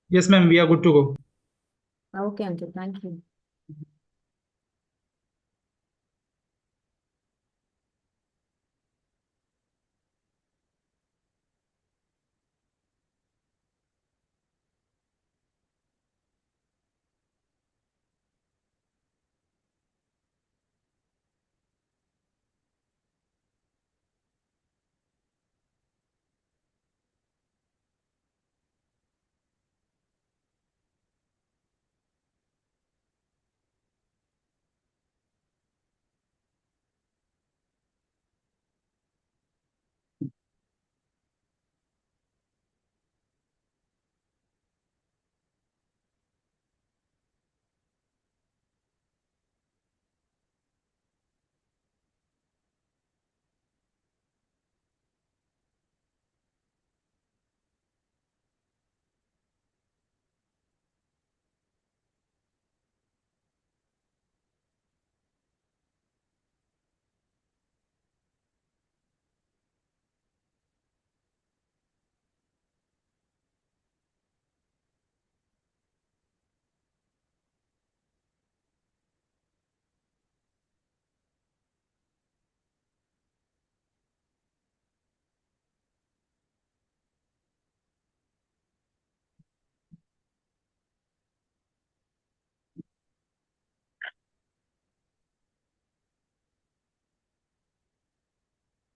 Yes, ma'am, we are good to go. Okay, Ankit, thank you.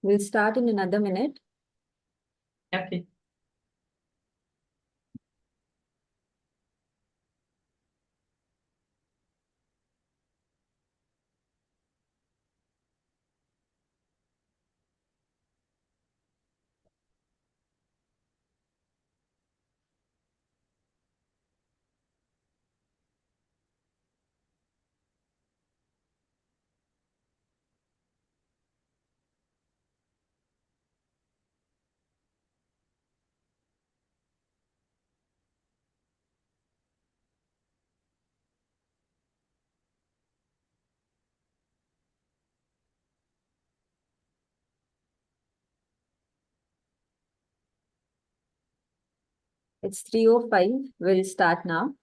We'll start in another minute. Okay. It's 3:05. We'll start now.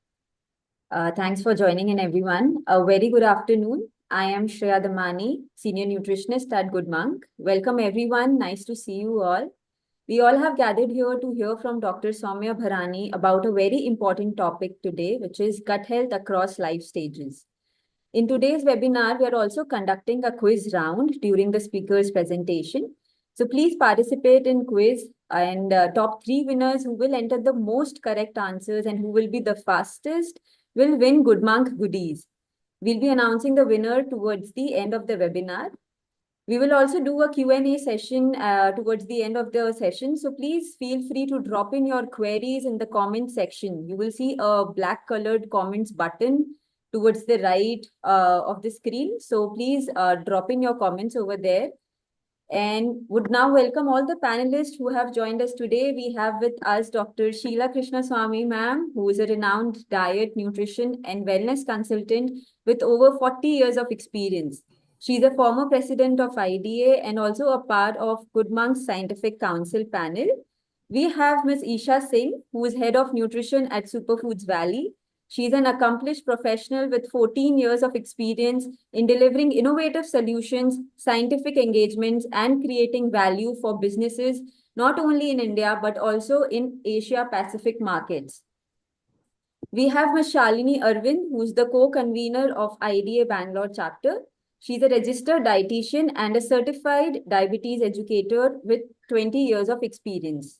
Thanks for joining in, everyone. A very good afternoon. I am Shreya Damani, Senior Nutritionist at Good Monk. Welcome, everyone. Nice to see you all. We all have gathered here to hear from Dr. Soumya Bharani about a very important topic today, which is gut health across life stages. In today's webinar, we are also conducting a quiz round during the speaker's presentation. So please participate in quiz and top 3 winners who will enter the most correct answers and who will be the fastest will win Good Monk goodies. We'll be announcing the winner towards the end of the webinar. We will also do a Q&A session towards the end of the session. So please feel free to drop in your queries in the comment section. You will see a black colored comments button towards the right of the screen. So please drop in your comments over there. And would now welcome all the panelists who have joined us today. We have with us Dr. Sheila Krishnaswamy, ma'am, who is a renowned diet, nutrition, and wellness consultant with over 40 years of experience. She's a former president of IDA and also a part of Good Monk's Scientific Council panel. We have Ms. Isha Singh, who is head of nutrition at Superfoods Valley. She's an accomplished professional with 14 years of experience in delivering innovative solutions, scientific engagements, and creating value for businesses, not only in India, but also in Asia Pacific markets. We have Ms. Shalini Arvind, who's the co-convener of IDA Bangalore chapter. She's a registered dietitian and a certified diabetes educator with 20 years of experience.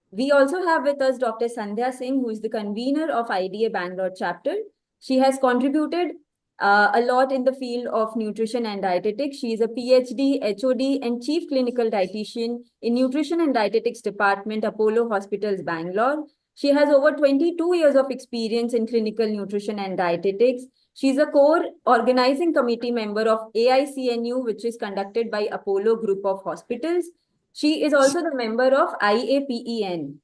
We also have with us Dr. Sandhya Singh, who is the convener of IDA Bangalore chapter. She has contributed a lot in the field of nutrition and dietetics. She is a PhD, HOD, and Chief Clinical Dietitian in Nutrition and Dietetics Department, Apollo Hospitals, Bangalore. She has over 22 years of experience in clinical nutrition and dietetics. She's a core organizing committee member of AICNU, which is conducted by Apollo Group of Hospitals. She is also the member of IAPEN.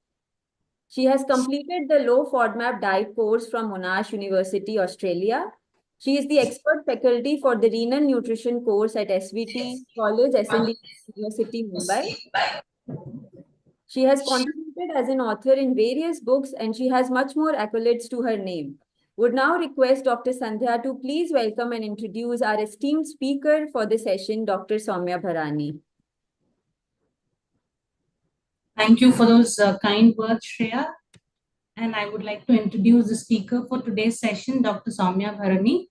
She has completed the low FODMAP diet course from Monash University, Australia. She is the expert faculty for the renal nutrition course at SVT College, SND University, Mumbai. She has contributed as an author in various books and she has much more accolades to her name. Would now request Dr. Sandhya to please welcome and introduce our esteemed speaker for the session, Dr. Soumya Bharani. Thank you for those kind words, Shreya. And I would like to introduce the speaker for today's session, Dr. Soumya Bharani.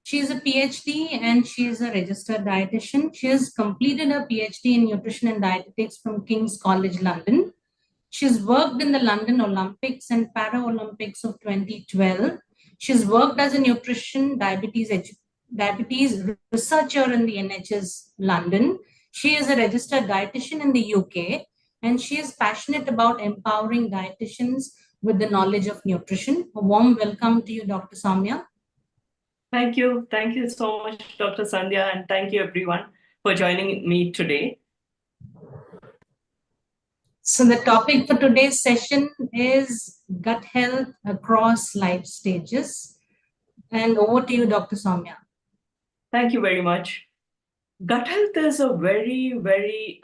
She is a PhD and she is a registered dietitian. She has completed her PhD in nutrition and dietetics from King's College London. She's worked in the London Olympics and Paralympics of 2012. She's worked as a nutrition diabetes researcher in the NHS London. She is a registered dietitian in the UK, and she is passionate about empowering dietitians with the knowledge of nutrition. A warm welcome to you, Dr. Soumya. Thank you. Thank you so much, Dr. Sandhya, and thank you everyone for joining me today. So the topic for today's session is gut health across life stages. And over to you, Dr. Soumya. Thank you very much. Gut health is a very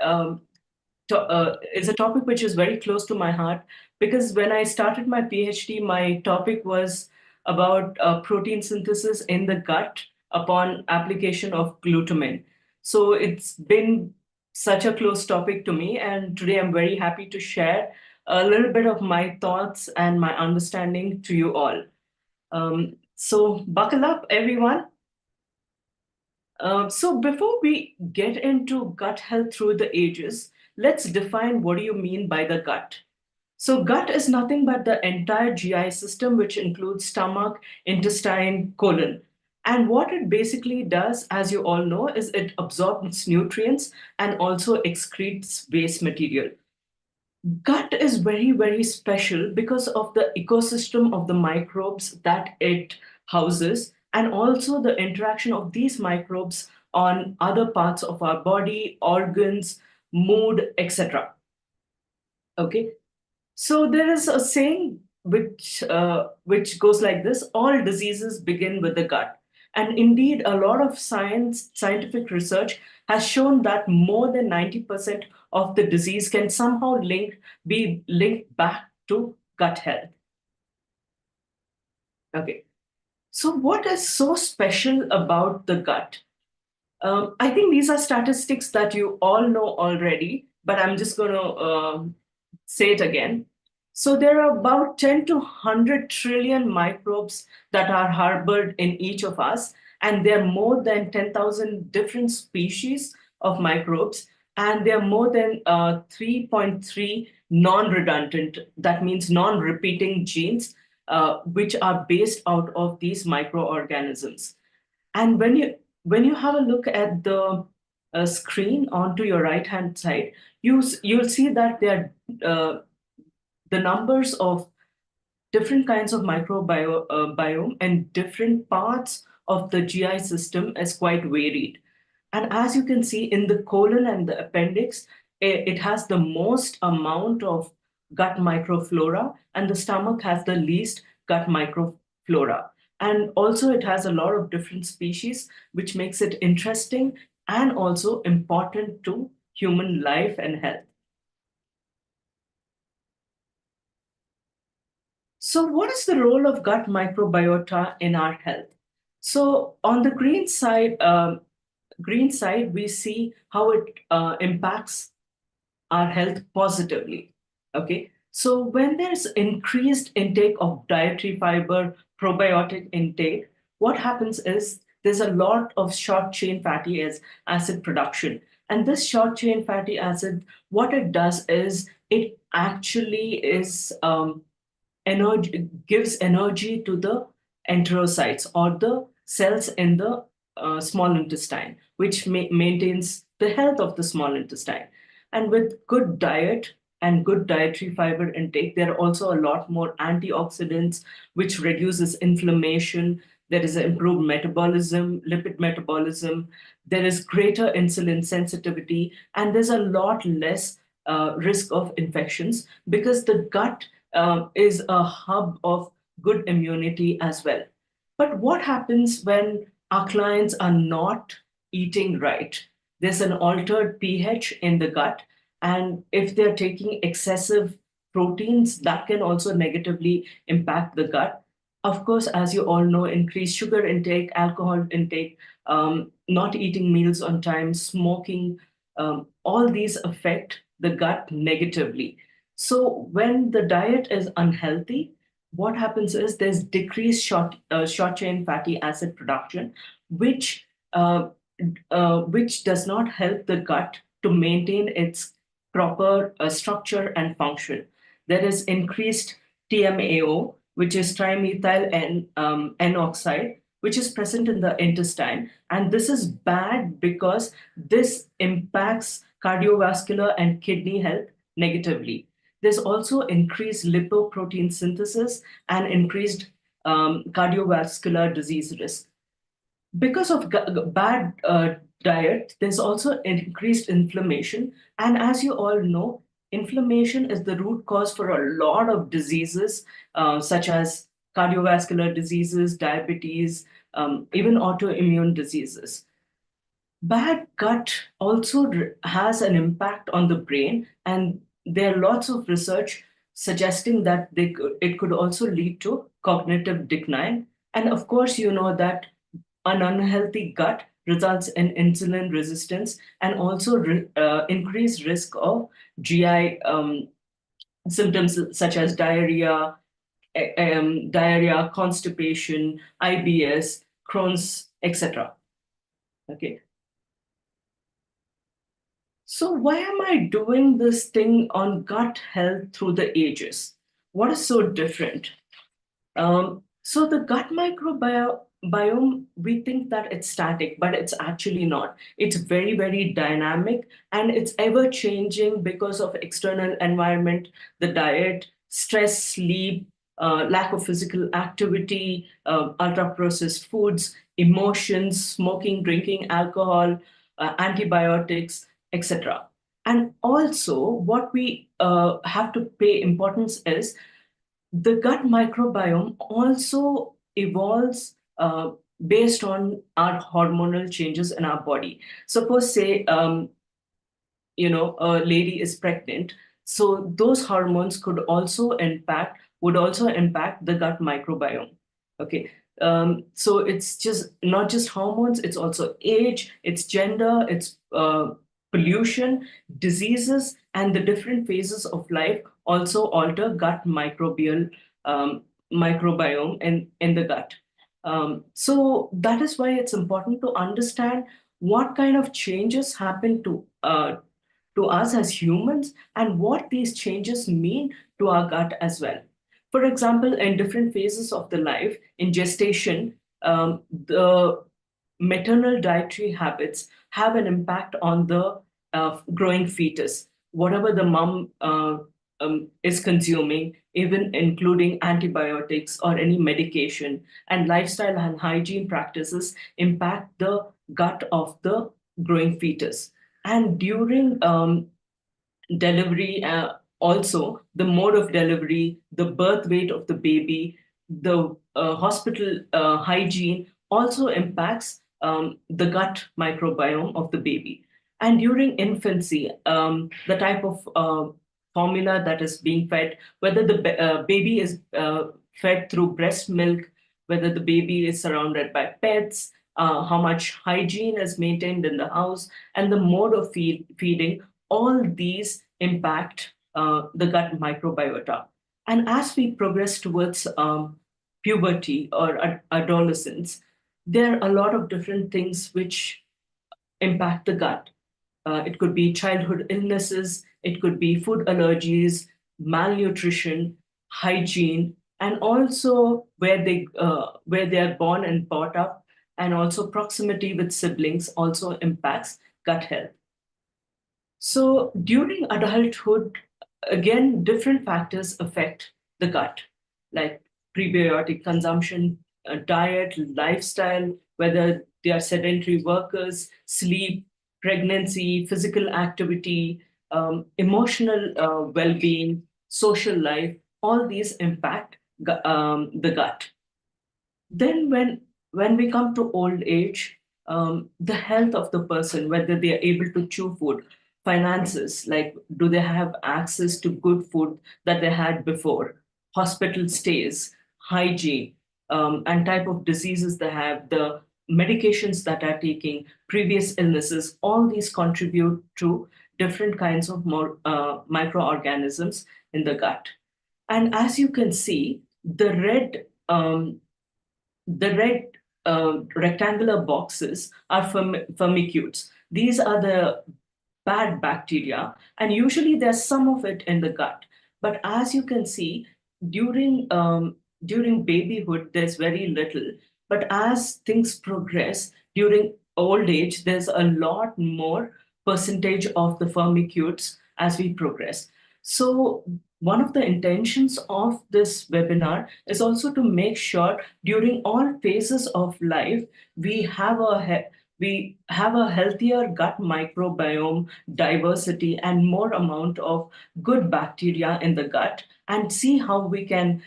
is a topic which is very close to my heart, because when I started my PhD, my topic was about protein synthesis in the gut upon application of glutamine. So it's been such a close topic to me, and today I'm very happy to share a little bit of my thoughts and my understanding to you all. So buckle up, everyone. So before we get into gut health through the ages, let's define what do you mean by the gut. So gut is nothing but the entire GI system, which includes stomach, intestine, colon. And what it basically does, as you all know, is it absorbs nutrients and also excretes waste material. Gut is very special because of the ecosystem of the microbes that it houses, and also the interaction of these microbes on other parts of our body, organs, mood, etc. Okay, so there is a saying which goes like this: all diseases begin with the gut. And indeed, a lot of scientific research has shown that more than 90% of the disease can somehow be linked back to gut health. Okay, so what is so special about the gut? I think these are statistics that you all know already, but I'm just going to say it again. So there are about 10 to 100 trillion microbes that are harbored in each of us, and there are more than 10,000 different species of microbes, and there are more than 3.3 non-redundant, that means non-repeating genes, which are based out of these microorganisms. And when you have a look at the screen onto your right-hand side, you'll see that there are the numbers of different kinds of microbiome and different parts of the GI system is quite varied. And as you can see in the colon and the appendix, it has the most amount of gut microflora, and the stomach has the least gut microflora. And also it has a lot of different species, which makes it interesting and also important to human life and health. So what is the role of gut microbiota in our health? So on the green side, we see how it impacts our health positively. Okay, so when there's increased intake of dietary fiber, probiotic intake, what happens is there's a lot of short chain fatty acid production. And this short chain fatty acid, what it does is it actually is gives energy to the enterocytes, or the cells in the small intestine, which maintains the health of the small intestine. And with good diet and good dietary fiber intake, there are also a lot more antioxidants, which reduces inflammation. There is improved metabolism, lipid metabolism. There is greater insulin sensitivity, and there's a lot less risk of infections, because the gut is a hub of good immunity as well. But what happens when our clients are not eating right? There's an altered pH in the gut, And if they're taking excessive proteins, that can also negatively impact the gut. Of course, as you all know, increased sugar intake, alcohol intake, not eating meals on time, smoking, all these affect the gut negatively. So when the diet is unhealthy, what happens is there's decreased short chain fatty acid production, which which does not help the gut to maintain its proper structure and function. There is increased TMAO, which is trimethyl N oxide, which is present in the intestine. And this is bad because this impacts cardiovascular and kidney health negatively. There's also increased lipoprotein synthesis and increased cardiovascular disease risk. Because of bad diet, there's also increased inflammation. And as you all know, inflammation is the root cause for a lot of diseases, such as cardiovascular diseases, diabetes, even autoimmune diseases. Bad gut also has an impact on the brain, and there are lots of research suggesting that it could also lead to cognitive decline. And of course, you know that an unhealthy gut results in insulin resistance and also increased risk of GI symptoms such as diarrhea, constipation, IBS, Crohn's, etc. Okay. So why am I doing this thing on gut health through the ages? What is so different? So the gut microbiome, we think that it's static, but it's actually not. It's very, very dynamic, and it's ever changing because of external environment, the diet, stress, sleep, lack of physical activity, ultra-processed foods, emotions, smoking, drinking, alcohol, antibiotics, etc. And also, what we have to pay importance is the gut microbiome also evolves based on our hormonal changes in our body. Suppose, say, a lady is pregnant, so those hormones would also impact the gut microbiome. Okay. So it's just not just hormones, it's also age, it's gender, it's pollution, diseases, and the different phases of life also alter gut microbiome in the gut. So that is why it's important to understand what kind of changes happen to us as humans and what these changes mean to our gut as well. For example, in different phases of the life, in gestation, the maternal dietary habits have an impact on the growing fetus. Whatever the mom is consuming, even including antibiotics or any medication, and lifestyle and hygiene practices impact the gut of the growing fetus. And during delivery, also the mode of delivery, the birth weight of the baby, the hospital hygiene also impacts the gut microbiome of the baby. And during infancy, the type of formula that is being fed, whether the baby is fed through breast milk, whether the baby is surrounded by pets, how much hygiene is maintained in the house, and the mode of feeding, all these impact the gut microbiota. And as we progress towards puberty or adolescence, there are a lot of different things which impact the gut. It could be childhood illnesses, it could be food allergies, malnutrition, hygiene, and also where they are born and brought up, and also proximity with siblings also impacts gut health. So during adulthood, again, different factors affect the gut, like prebiotic consumption, diet, lifestyle, whether they are sedentary workers, sleep, pregnancy, physical activity, emotional well-being, social life, all these impact the gut. Then when we come to old age, the health of the person, whether they are able to chew food, finances, like do they have access to good food that they had before, hospital stays, hygiene, and type of diseases they have, the medications that are taking, previous illnesses, all these contribute to different kinds of more microorganisms in the gut. And as you can see, the red rectangular boxes are firmicutes. These are the bad bacteria, and usually there's some of it in the gut. But as you can see, during babyhood, there's very little. But as things progress, during old age, there's a lot more percentage of the firmicutes as we progress. So one of the intentions of this webinar is also to make sure during all phases of life, we have a healthier gut microbiome diversity and more amount of good bacteria in the gut, and see how we can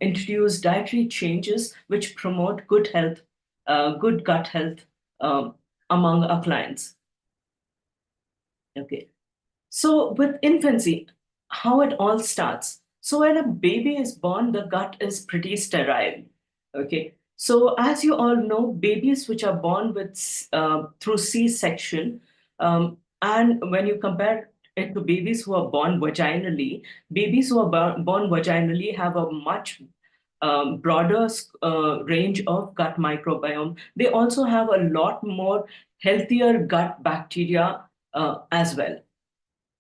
introduce dietary changes which promote good health, good gut health among our clients. Okay. So with infancy, how it all starts. So when a baby is born, the gut is pretty sterile. Okay. So as you all know, babies which are born with through C-section, and when you compare it to babies who are born vaginally, babies who are born vaginally have a much broader range of gut microbiome. They also have a lot more healthier gut bacteria as well.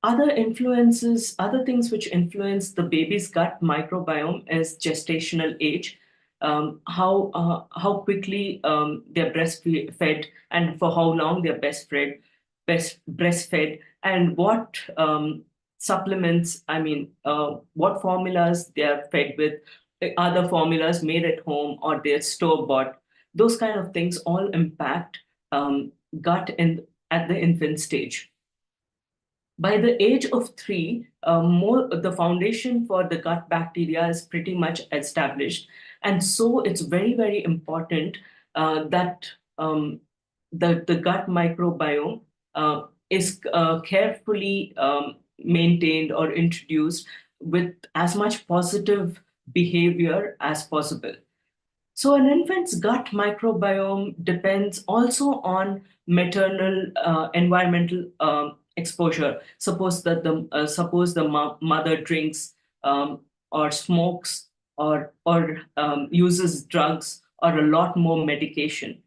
Other influences, other things which influence the baby's gut microbiome is gestational age, how quickly they're breastfed and for how long they're breastfed, and what supplements, what formulas they're fed with, other formulas made at home or they're store-bought. Those kind of things all impact gut at the infant stage. By the age of 3, the foundation for the gut bacteria is pretty much established. And so it's very, very important that the gut microbiome is carefully maintained or introduced with as much positive behavior as possible. So an infant's gut microbiome depends also on maternal environmental exposure. Suppose the mother drinks or smokes or uses drugs or a lot more medication.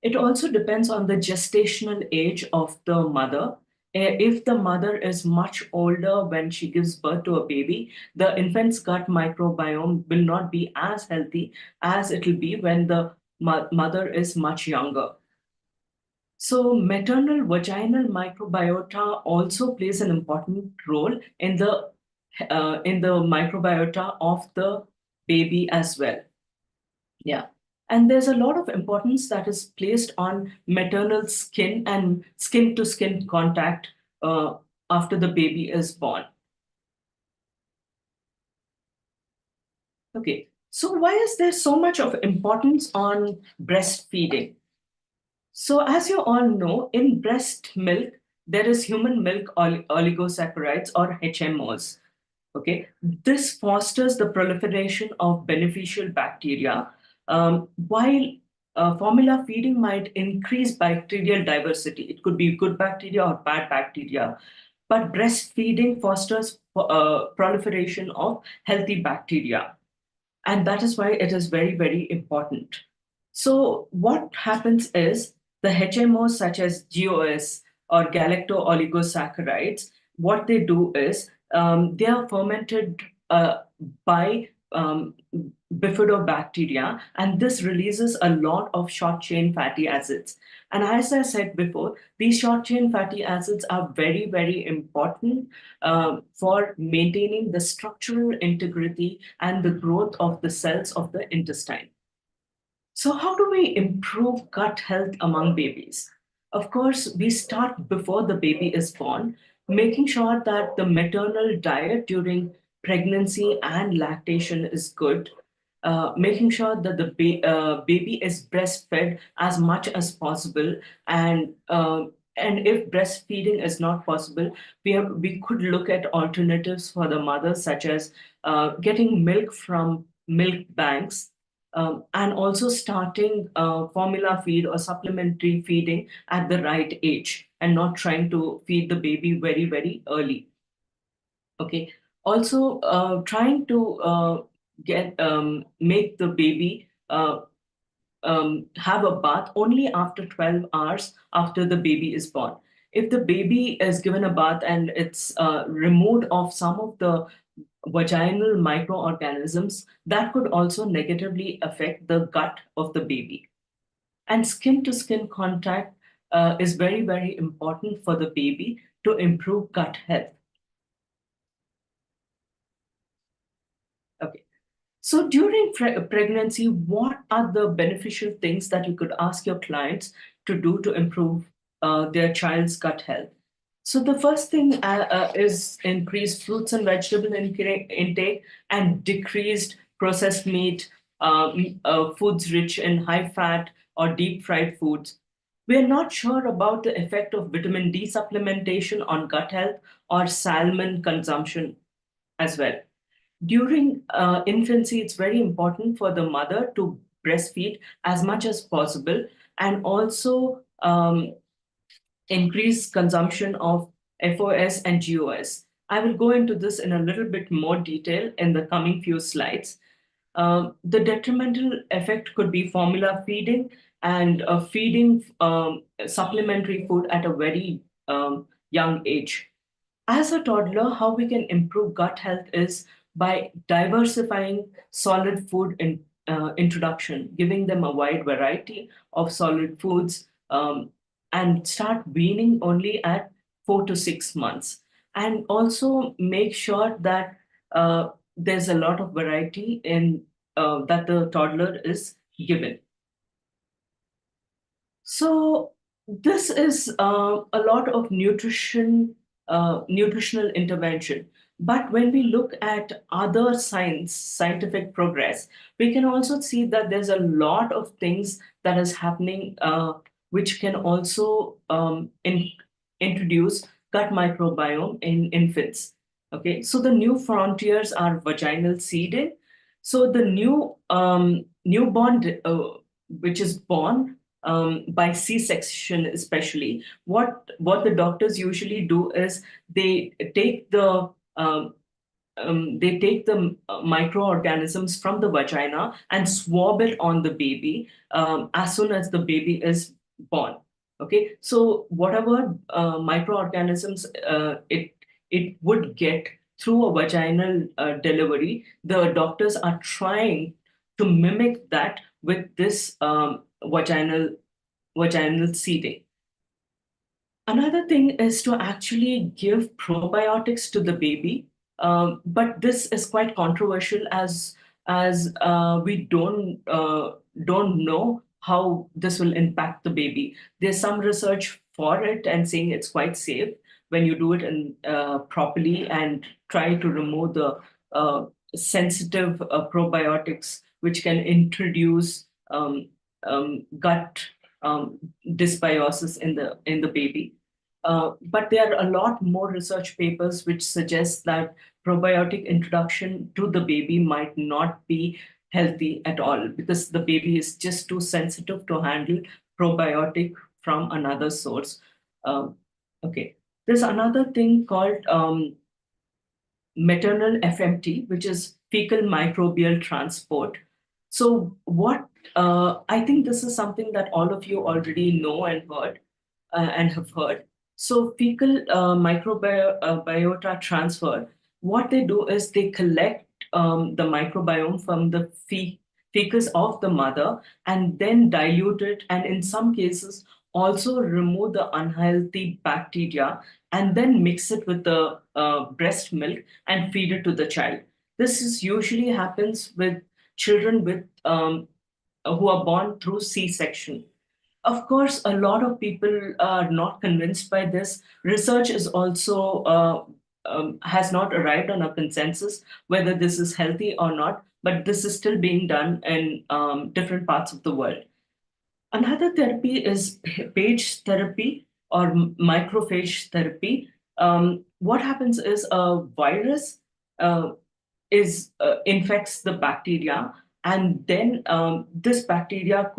It also depends on the gestational age of the mother. If the mother is much older when she gives birth to a baby, the infant's gut microbiome will not be as healthy as it will be when the mother is much younger. So maternal vaginal microbiota also plays an important role in the microbiota of the baby as well. Yeah. And there's a lot of importance that is placed on maternal skin and skin-to-skin contact after the baby is born. Okay, so why is there so much of importance on breastfeeding? So as you all know, in breast milk, there is human milk oligosaccharides or HMOs. Okay, this fosters the proliferation of beneficial bacteria, while formula feeding might increase bacterial diversity. It could be good bacteria or bad bacteria, but breastfeeding fosters proliferation of healthy bacteria. And that is why it is very, very important. So what happens is the HMOs such as GOS or galacto-oligosaccharides, what they do is they are fermented by bifidobacteria, and this releases a lot of short-chain fatty acids. And as I said before, these short-chain fatty acids are very, very important for maintaining the structural integrity and the growth of the cells of the intestine. So how do we improve gut health among babies? Of course, we start before the baby is born, making sure that the maternal diet during pregnancy and lactation is good, making sure that the baby is breastfed as much as possible, and And if breastfeeding is not possible, we could look at alternatives for the mother, such as getting milk from milk banks, and also starting formula feed or supplementary feeding at the right age, and not trying to feed the baby very, very early. Okay. Also, trying to get make the baby have a bath only after 12 hours after the baby is born. If the baby is given a bath and it's removed of some of the vaginal microorganisms, that could also negatively affect the gut of the baby. And skin to skin contact is very, very important for the baby to improve gut health. Okay. So during pregnancy, what are the beneficial things that you could ask your clients to do to improve their child's gut health? So the first thing is increased fruits and vegetable intake and decreased processed meat, foods rich in high fat or deep fried foods. We are not sure about the effect of vitamin D supplementation on gut health or salmon consumption as well. During infancy, it's very important for the mother to breastfeed as much as possible, and also increase consumption of FOS and GOS. I will go into this in a little bit more detail in the coming few slides. The detrimental effect could be formula feeding and feeding supplementary food at a very young age. As a toddler, how we can improve gut health is by diversifying solid food introduction, giving them a wide variety of solid foods, and start weaning only at 4 to 6 months. And also make sure that there's a lot of variety in that the toddler is given. So this is a lot of nutritional intervention. But when we look at other scientific progress, we can also see that there's a lot of things that is happening which can also introduce gut microbiome in infants. Okay, so the new frontiers are vaginal seeding. So the newborn, which is born by C-section especially, what the doctors usually do is they take the microorganisms from the vagina and swab it on the baby as soon as the baby is born. Okay, so whatever microorganisms it would get through a vaginal delivery, the doctors are trying to mimic that with this vaginal seeding. Another thing is to actually give probiotics to the baby, but this is quite controversial as we don't know how this will impact the baby. There's some research for it and saying it's quite safe when you do it properly and try to remove the sensitive probiotics which can introduce gut dysbiosis in the baby. But there are a lot more research papers which suggest that probiotic introduction to the baby might not be healthy at all, because the baby is just too sensitive to handle probiotic from another source. Okay, there's another thing called maternal FMT, which is fecal microbial transport. So what I think this is something that all of you already know and heard and have heard. So fecal microbiota transfer, what they do is they collect the microbiome from the fecus of the mother and then dilute it, and in some cases also remove the unhealthy bacteria and then mix it with the breast milk and feed it to the child. This usually happens with children with who are born through C-section. Of course, a lot of people are not convinced by this. Research is also has not arrived on a consensus whether this is healthy or not, but this is still being done in different parts of the world. Another therapy is phage therapy. or microphage therapy, what happens is a virus infects the bacteria, and then this bacteria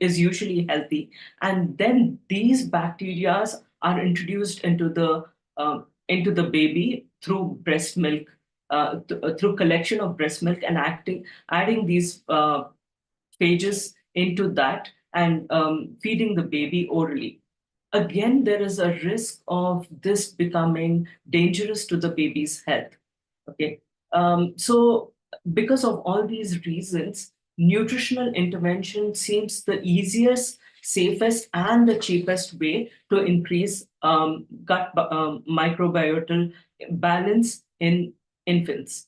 is usually healthy, and then these bacteria are introduced into the baby through breast milk, through collection of breast milk, and adding these phages into that, and feeding the baby orally. Again, there is a risk of this becoming dangerous to the baby's health. Okay. So because of all these reasons, nutritional intervention seems the easiest, safest, and the cheapest way to increase gut microbiota balance in infants.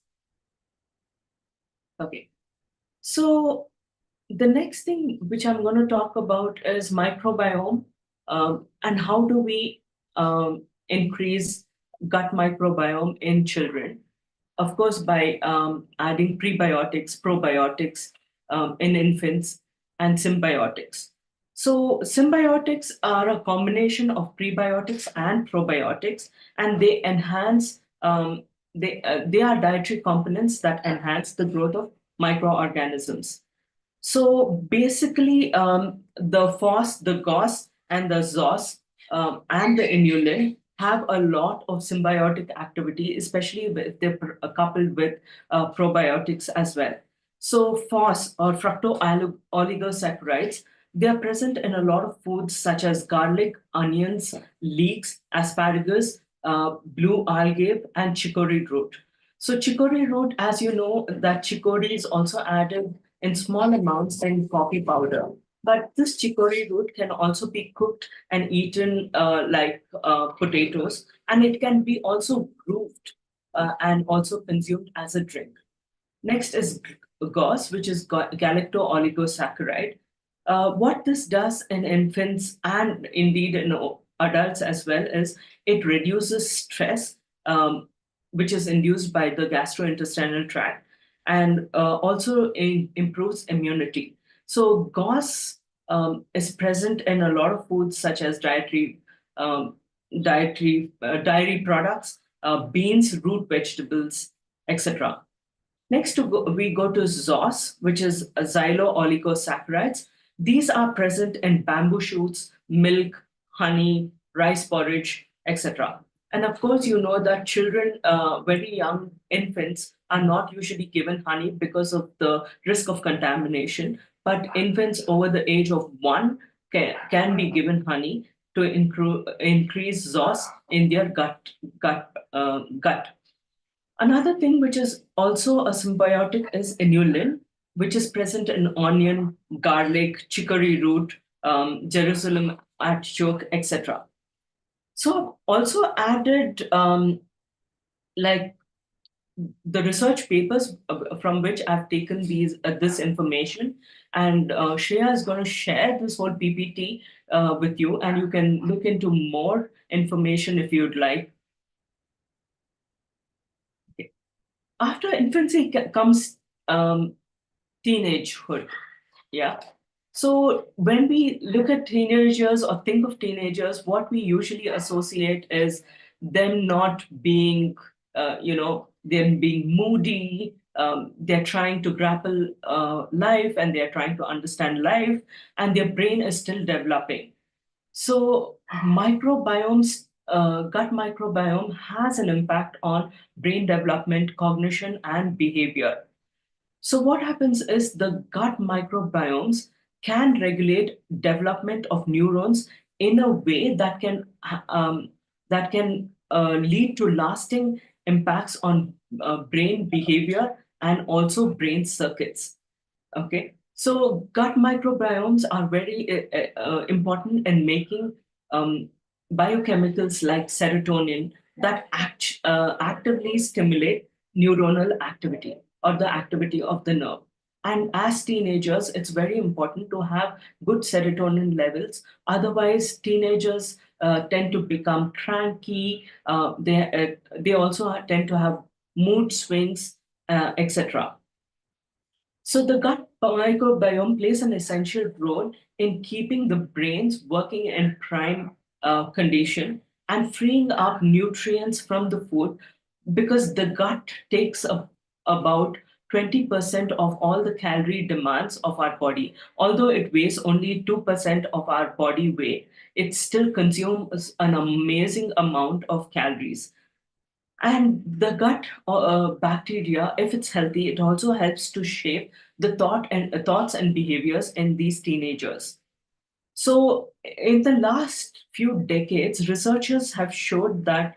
Okay. So the next thing which I'm going to talk about is microbiome, and how do we increase gut microbiome in children. Of course, by adding prebiotics, probiotics in infants, and symbiotics. So symbiotics are a combination of prebiotics and probiotics, and they enhance, they are dietary components that enhance the growth of microorganisms. So basically, the FOS, the GOS, and the ZOS, and the inulin have a lot of symbiotic activity, especially if they're coupled with probiotics as well. So FOS, or fructooligosaccharides, they are present in a lot of foods such as garlic, onions, leeks, asparagus, blue algae, and chicory root. So chicory root, as you know, that chicory is also added in small amounts in coffee powder. But this chicory root can also be cooked and eaten like potatoes, and it can be also grooved and also consumed as a drink. Next is GOS, which is galacto-oligosaccharide. What this does in infants and indeed in adults as well is it reduces stress, which is induced by the gastrointestinal tract, and also improves immunity. So GOS is present in a lot of foods such as dairy products, beans, root vegetables, etc. Next, we go to ZOS, which is xylo-oligosaccharides. These are present in bamboo shoots, milk, honey, rice porridge, etc. And of course, you know that children, very young infants, are not usually given honey because of the risk of contamination. But infants over the age of 1 can be given honey to increase ZOS in their gut. Another thing which is also a symbiotic is inulin, which is present in onion, garlic, chicory root, Jerusalem artichoke, etc. So also added like the research papers from which I've taken this information, and Shreya is going to share this whole PPT with you, and you can look into more information if you'd like. Okay. After infancy comes teenagehood. Yeah. So when we look at teenagers or think of teenagers, what we usually associate is them not being, them being moody. They're trying to grapple life, and they're trying to understand life, and their brain is still developing. So microbiomes, gut microbiome has an impact on brain development, cognition, and behavior. So what happens is the gut microbiomes can regulate development of neurons in a way that can lead to lasting impacts on brain behavior and also brain circuits. Okay, so gut microbiomes are very important in making biochemicals like serotonin that actively stimulate neuronal activity or the activity of the nerve. And as teenagers, it's very important to have good serotonin levels. Otherwise, teenagers tend to become cranky. They also tend to have mood swings, etc. So the gut microbiome plays an essential role in keeping the brains working in prime condition and freeing up nutrients from the food, because the gut takes up about 20% of all the calorie demands of our body. Although it weighs only 2% of our body weight, it still consumes an amazing amount of calories. And the gut bacteria, if it's healthy, it also helps to shape the thoughts and behaviors in these teenagers. So, in the last few decades, researchers have showed that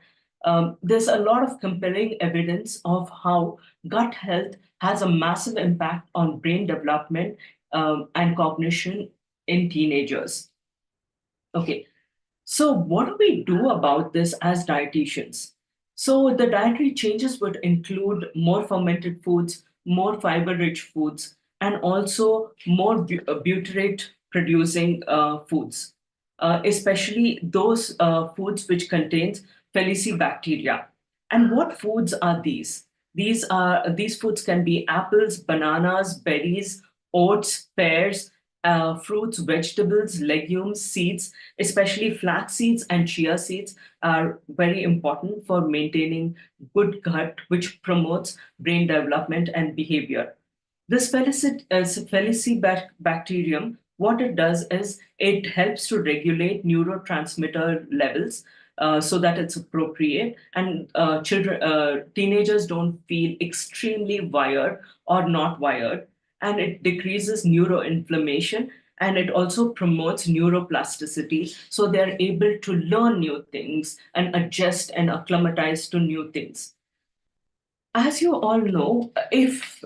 there's a lot of compelling evidence of how gut health has a massive impact on brain development and cognition in teenagers. Okay, so, what do we do about this as dietitians? So, the dietary changes would include more fermented foods, more fiber rich foods, and also more butyrate producing foods, especially those foods which contains Felicibacteria. And what foods are these? These foods can be apples, bananas, berries, oats, pears, fruits, vegetables, legumes, seeds, especially flax seeds and chia seeds are very important for maintaining good gut, which promotes brain development and behavior. This Felicibacterium, what it does is it helps to regulate neurotransmitter levels so that it's appropriate, and teenagers don't feel extremely wired or not wired, and it decreases neuroinflammation, and it also promotes neuroplasticity, so they're able to learn new things and adjust and acclimatize to new things. As you all know, if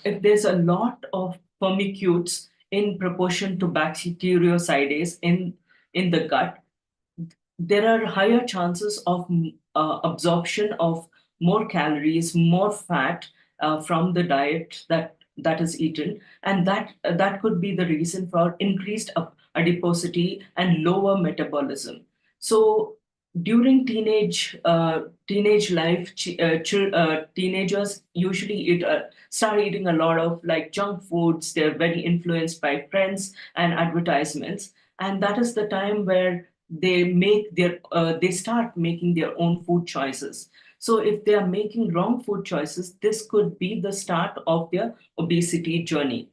there's a lot of firmicutes in proportion to bacteriocides in the gut, there are higher chances of absorption of more calories, more fat from the diet that is eaten, and that could be the reason for increased adiposity and lower metabolism. So during teenage life, teenagers usually start eating a lot of like junk foods. They're very influenced by friends and advertisements, and that is the time where they start making their own food choices. So if they are making wrong food choices, this could be the start of their obesity journey.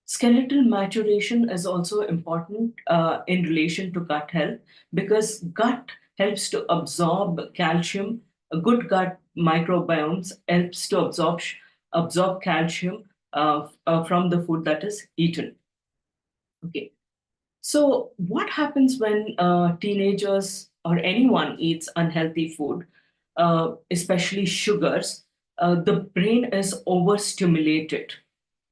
Skeletal maturation is also important in relation to gut health, because gut helps to absorb calcium. A good gut microbiomes helps to absorb calcium from the food that is eaten. Okay. So, what happens when teenagers or anyone eats unhealthy food, especially sugars? The brain is overstimulated.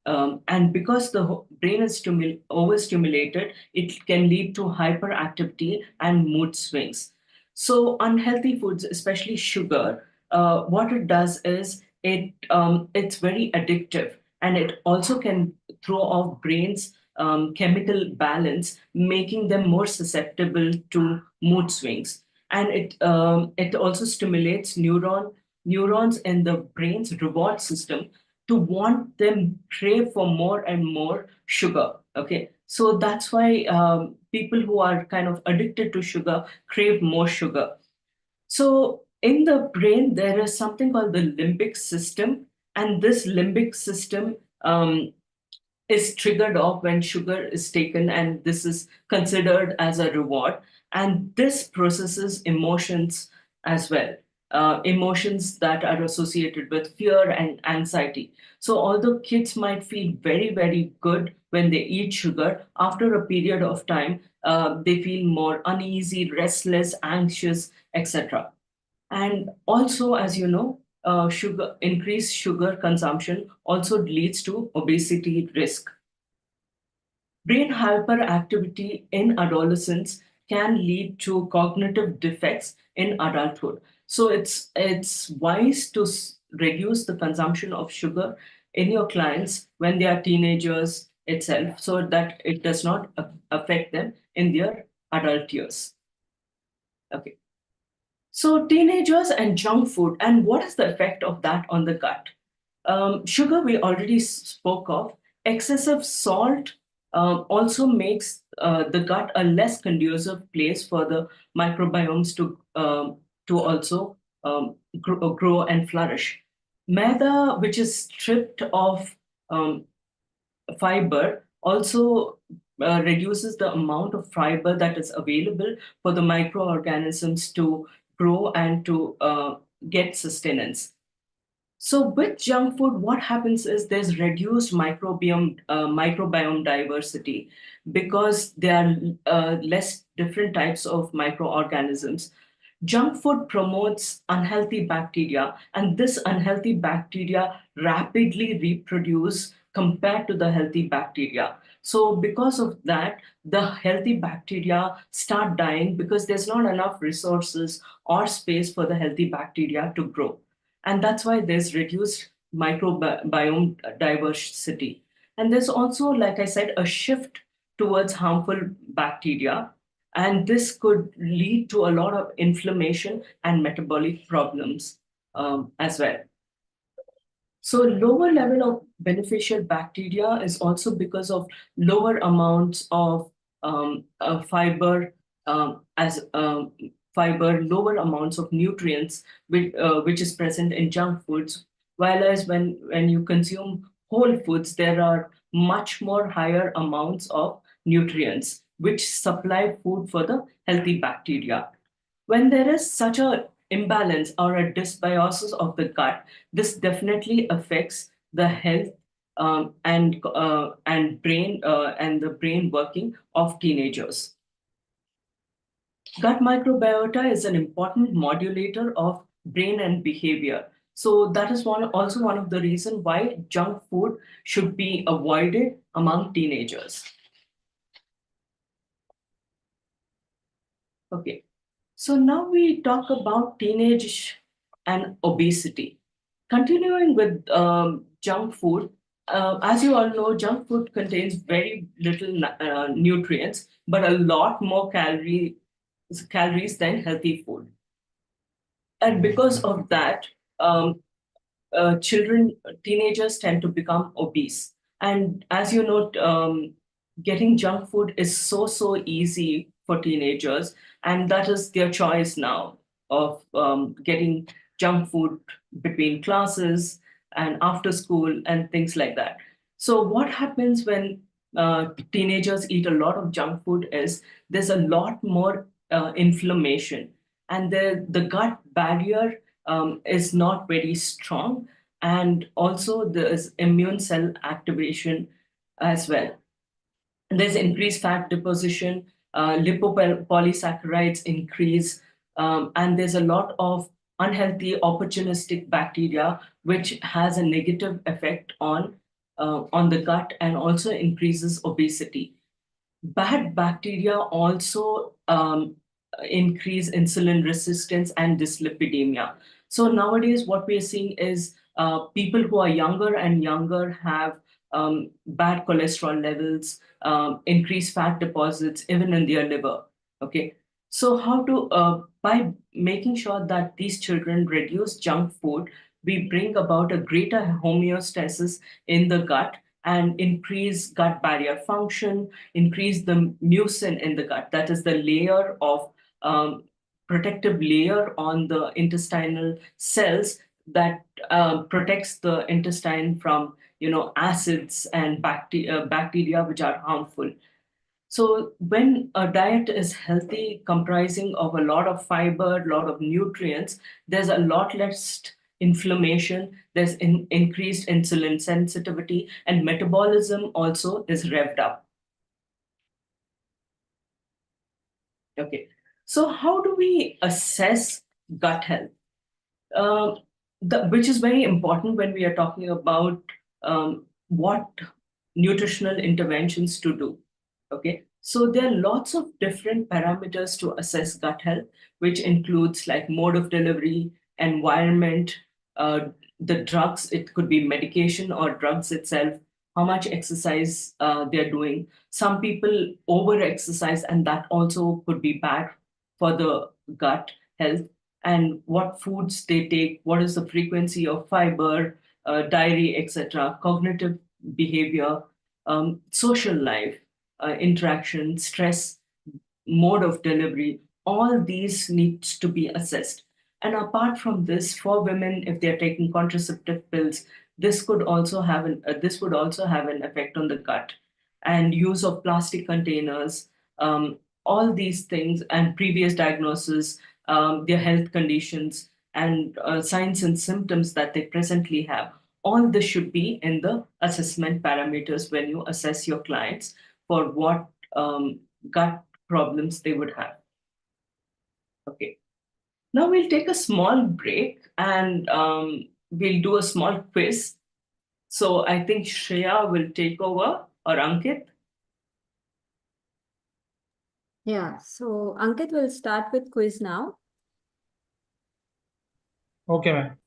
And because the brain is overstimulated, it can lead to hyperactivity and mood swings. So, unhealthy foods, especially sugar, what it does is it's very addictive, and it also can throw off brain's chemical balance, making them more susceptible to mood swings. And it also stimulates neurons in the brain's reward system to want them crave for more and more sugar. Okay, so that's why people who are kind of addicted to sugar crave more sugar. So in the brain, there is something called the limbic system, and this limbic system is triggered off when sugar is taken, and this is considered as a reward. And this processes emotions as well, emotions that are associated with fear and anxiety. So, although kids might feel very, very good when they eat sugar, after a period of time, they feel more uneasy, restless, anxious, etc. And also, as you know, increased sugar consumption also leads to obesity risk. Brain hyperactivity in adolescence can lead to cognitive defects in adulthood. So it's wise to reduce the consumption of sugar in your clients when they are teenagers itself, so that it does not affect them in their adult years. Okay. So teenagers and junk food, and what is the effect of that on the gut? Sugar we already spoke of. Excessive salt also makes the gut a less conducive place for the microbiomes to also grow and flourish. Maida, which is stripped of um, fiber, also reduces the amount of fiber that is available for the microorganisms to grow and to get sustenance. So with junk food, what happens is there's reduced microbiome diversity because there are less different types of microorganisms. Junk food promotes unhealthy bacteria, and this unhealthy bacteria rapidly reproduce compared to the healthy bacteria. So because of that, the healthy bacteria start dying because there's not enough resources or space for the healthy bacteria to grow. And that's why there's reduced microbiome diversity. And there's also, like I said, a shift towards harmful bacteria. And this could lead to a lot of inflammation and metabolic problems as well. So lower level of beneficial bacteria is also because of lower amounts of fiber as fiber, lower amounts of nutrients, which is present in junk foods. Whereas when you consume whole foods, there are much more higher amounts of nutrients, which supply food for the healthy bacteria. When there is such a imbalance or a dysbiosis of the gut, this definitely affects the health and brain and the brain working of teenagers. Gut microbiota is an important modulator of brain and behavior. So that is also one of the reasons why junk food should be avoided among teenagers. Okay. So now we talk about teenage and obesity. Continuing with junk food, as you all know, junk food contains very little nutrients, but a lot more calories than healthy food. And because of that, teenagers tend to become obese. And as you know, getting junk food is so easy for teenagers, and that is their choice now of getting junk food between classes and after school and things like that. So what happens when teenagers eat a lot of junk food is there's a lot more inflammation, and the gut barrier is not very strong, and also there's immune cell activation as well. And there's increased fat deposition, lipopolysaccharides increase, and there's a lot of unhealthy opportunistic bacteria, which has a negative effect on the gut and also increases obesity. Bad bacteria also increase insulin resistance and dyslipidemia. So nowadays, what we are seeing is people who are younger and younger have bad cholesterol levels, increased fat deposits, even in their liver. Okay. So how to, by making sure that these children reduce junk food, we bring about a greater homeostasis in the gut and increase gut barrier function, increase the mucin in the gut. That is the layer of protective layer on the intestinal cells that protects the intestine from acids and bacteria which are harmful. So when a diet is healthy, comprising of a lot of fiber, a lot of nutrients, there's a lot less inflammation, there's increased insulin sensitivity, and metabolism also is revved up. Okay, so how do we assess gut health? Which is very important when we are talking about what nutritional interventions to do. Okay, so there are lots of different parameters to assess gut health, which includes like mode of delivery, environment, the drugs, it could be medication or drugs itself, how much exercise they're doing. Some people over exercise, and that also could be bad for the gut health, and what foods they take, what is the frequency of fiber, diary, etc., cognitive behavior, social life, interaction, stress, mode of delivery, all these needs to be assessed. And apart from this, for women, if they're taking contraceptive pills, this would also have an effect on the gut. And use of plastic containers, um, all these things, and previous diagnosis, their health conditions, and signs and symptoms that they presently have. All this should be in the assessment parameters when you assess your clients for what gut problems they would have. Okay. Now we'll take a small break and we'll do a small quiz. So I think Shreya will take over, or Ankit. Yeah, so Ankit will start with quiz now. Okay, ma'am.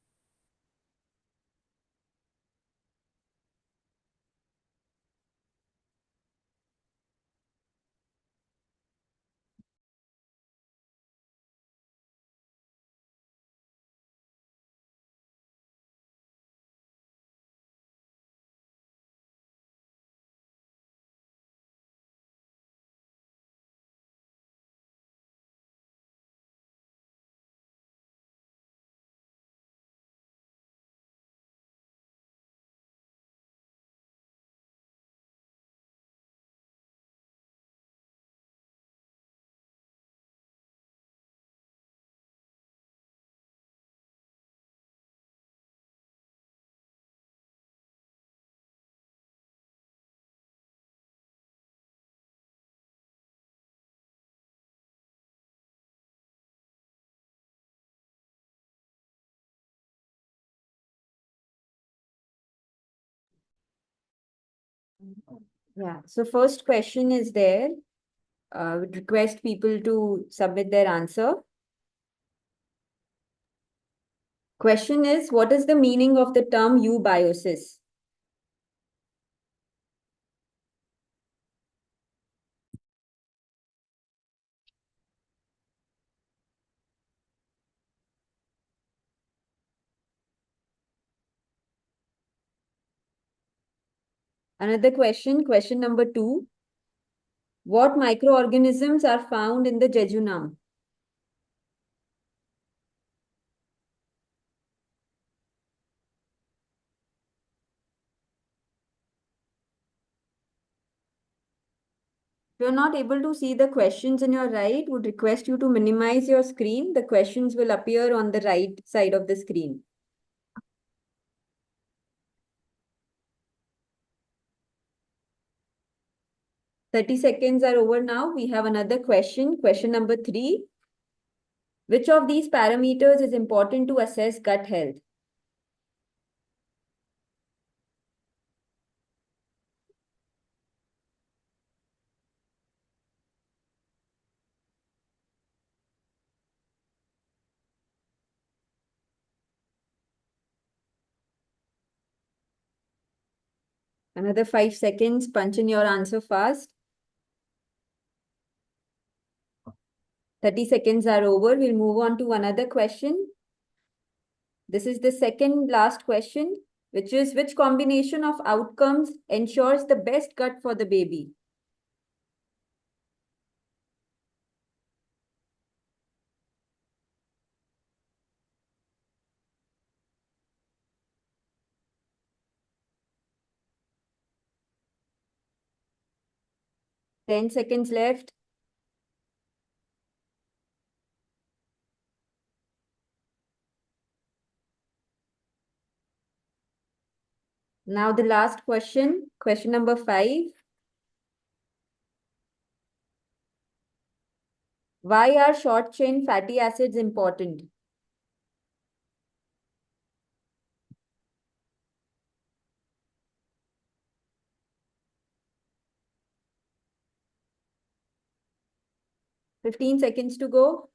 Yeah, so first question is there. Would request people to submit their answer. Question is, what is the meaning of the term eubiosis? Another question, question number 2. What microorganisms are found in the jejunum? If you're not able to see the questions in your right, would request you to minimize your screen. The questions will appear on the right side of the screen. Thirty seconds are over now. We have another question. Question number 3. Which of these parameters is important to assess gut health? Another 5 seconds. Punch in your answer fast. 30 seconds are over. We'll move on to another question. This is the second last question, which is, which combination of outcomes ensures the best gut for the baby? Ten seconds left. Now the last question, question number 5. Why are short chain fatty acids important? Fifteen seconds to go.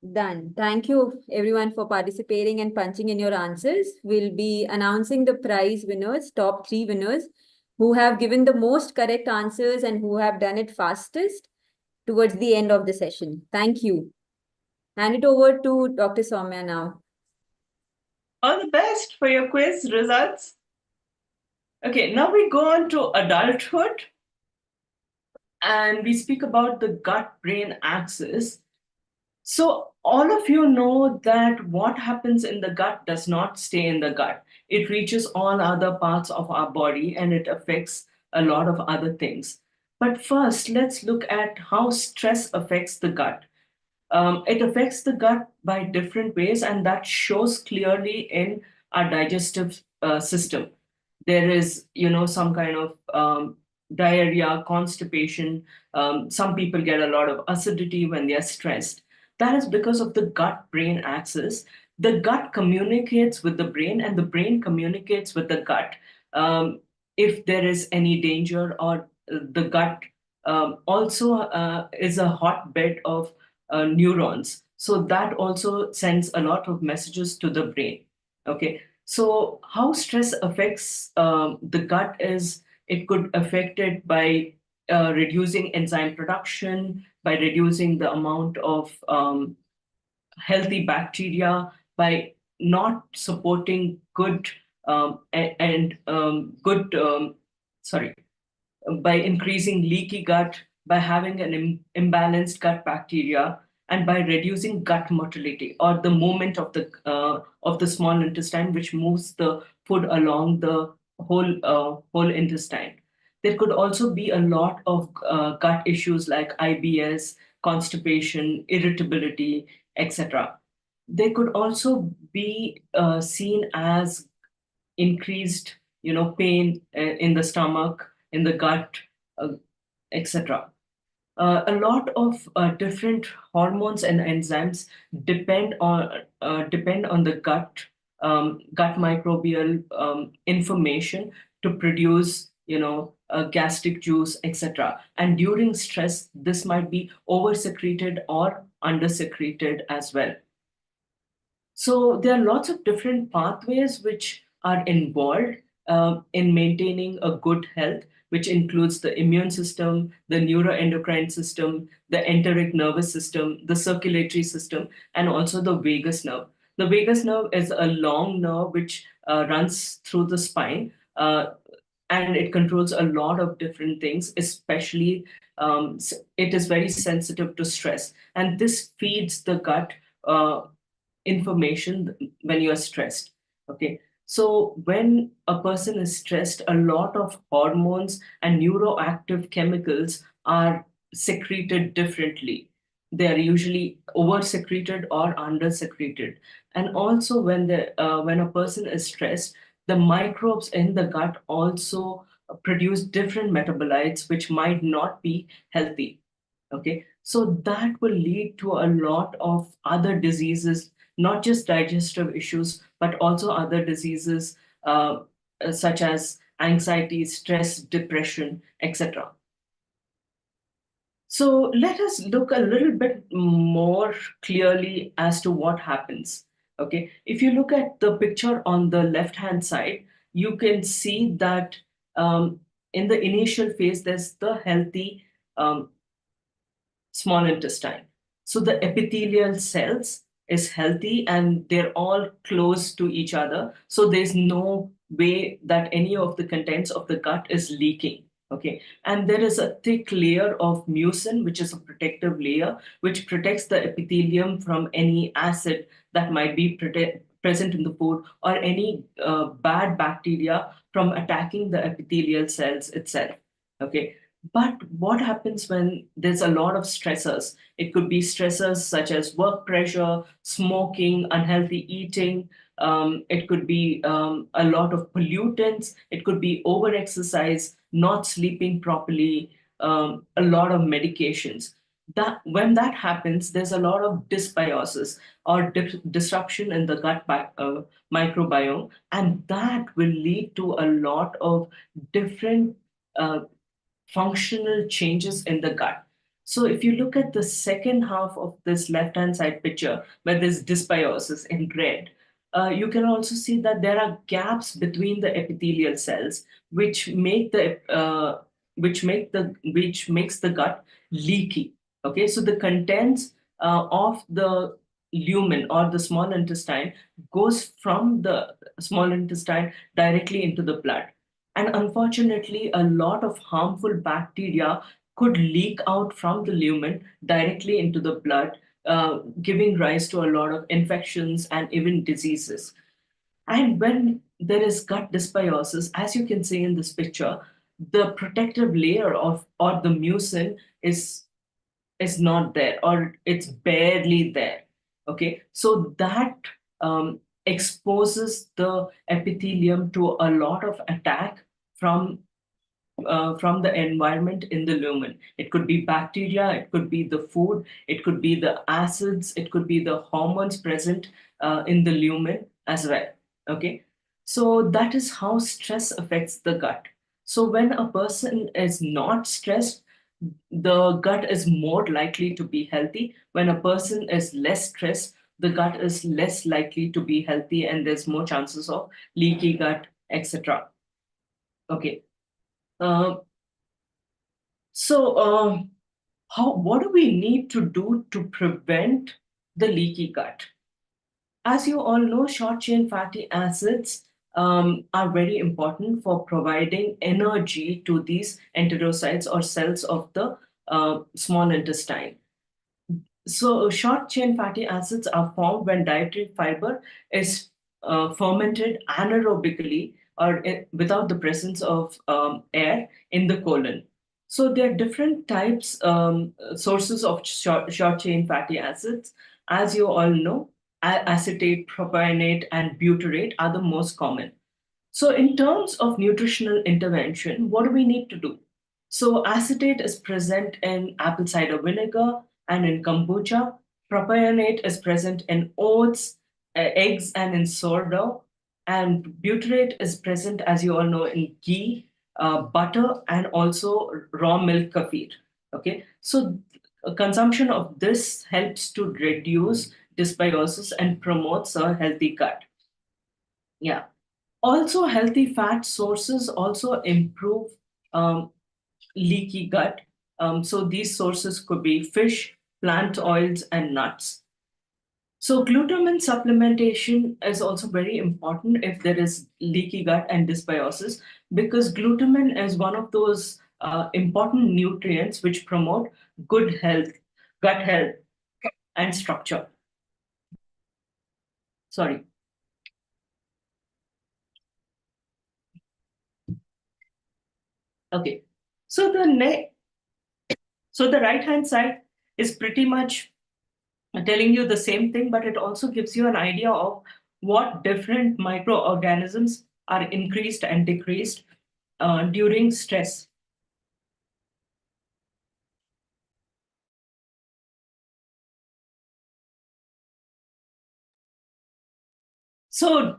Done. Thank you everyone for participating and punching in your answers. We'll be announcing the prize winners, top 3 winners, who have given the most correct answers and who have done it fastest towards the end of the session. Thank you. Hand it over to Dr. Soumya now. All the best for your quiz results. Okay, now we go on to adulthood. And we speak about the gut-brain axis. So all of you know that what happens in the gut does not stay in the gut. It reaches all other parts of our body and it affects a lot of other things. But first, let's look at how stress affects the gut. It affects the gut by different ways, and that shows clearly in our digestive system. There is, some kind of diarrhea, constipation. Some people get a lot of acidity when they are stressed. That is because of the gut-brain axis. The gut communicates with the brain, and the brain communicates with the gut. If there is any danger, or the gut also is a hotbed of neurons. So that also sends a lot of messages to the brain. Okay. So how stress affects the gut is it could affect it by reducing enzyme production, by reducing the amount of healthy bacteria, by not supporting good by increasing leaky gut, by having an imbalanced gut bacteria, and by reducing gut motility, or the movement of the small intestine, which moves the food along the whole intestine. There could also be a lot of gut issues like IBS, constipation, irritability, etc. They could also be seen as increased, pain in the stomach, in the gut, etc. A lot of different hormones and enzymes depend on the gut microbial information to produce, gastric juice, etc. And during stress, this might be oversecreted or undersecreted as well. So there are lots of different pathways which are involved in maintaining a good health, which includes the immune system, the neuroendocrine system, the enteric nervous system, the circulatory system, and also the vagus nerve. The vagus nerve is a long nerve which runs through the spine, and it controls a lot of different things, especially it is very sensitive to stress. And this feeds the gut information when you are stressed. Okay. So when a person is stressed, a lot of hormones and neuroactive chemicals are secreted differently. They are usually over-secreted or under-secreted. And also when a person is stressed, the microbes in the gut also produce different metabolites which might not be healthy. Okay, so that will lead to a lot of other diseases, not just digestive issues, but also other diseases such as anxiety, stress, depression, etc. So let us look a little bit more clearly as to what happens. Okay, if you look at the picture on the left-hand side, you can see that in the initial phase, there's the healthy small intestine. So the epithelial cells is healthy and they're all close to each other. So there's no way that any of the contents of the gut is leaking. Okay, and there is a thick layer of mucin, which is a protective layer, which protects the epithelium from any acid that might be present in the food, or any bad bacteria from attacking the epithelial cells itself. Okay, but what happens when there's a lot of stressors? It could be stressors such as work pressure, smoking, unhealthy eating. It could be a lot of pollutants. It could be overexercise, not sleeping properly, a lot of medications. When that happens, there's a lot of dysbiosis or disruption in the gut microbiome, and that will lead to a lot of different functional changes in the gut. So if you look at the second half of this left-hand side picture, where there's dysbiosis in red, you can also see that there are gaps between the epithelial cells, which makes the gut leaky. Okay, so the contents of the lumen or the small intestine goes from the small intestine directly into the blood. And unfortunately, a lot of harmful bacteria could leak out from the lumen directly into the blood, giving rise to a lot of infections and even diseases. And when there is gut dysbiosis, as you can see in this picture, the protective layer of or the mucin is not there, or it's barely there. Okay, so that exposes the epithelium to a lot of attack from the environment in the lumen. It could be bacteria, it could be the food, it could be the acids, it could be the hormones present in the lumen as well. Okay, so that is how stress affects the gut. So when a person is not stressed, the gut is more likely to be healthy. When a person is less stressed, the gut is less likely to be healthy, and there's more chances of leaky gut, etc. Okay. Uh, so, what do we need to do to prevent the leaky gut? As you all know, short chain fatty acids are very important for providing energy to these enterocytes or cells of the small intestine. So, short chain fatty acids are formed when dietary fiber is fermented anaerobically or without the presence of air in the colon. So, there are different types, sources of short chain fatty acids. As you all know, acetate, propionate, and butyrate are the most common. So, in terms of nutritional intervention, what do we need to do? So, acetate is present in apple cider vinegar and in kombucha. Propionate is present in oats, eggs, and in sourdough. And butyrate is present, as you all know, in ghee, butter, and also raw milk kefir. Okay, so consumption of this helps to reduce dysbiosis and promotes a healthy gut. Yeah. Also, healthy fat sources also improve um, leaky gut. So these sources could be fish, plant oils, and nuts. So glutamine supplementation is also very important if there is leaky gut and dysbiosis, because glutamine is one of those important nutrients which promote good health, gut health, and structure. Sorry. Okay. So the right hand side is pretty much telling you the same thing, but it also gives you an idea of what different microorganisms are increased and decreased during stress. So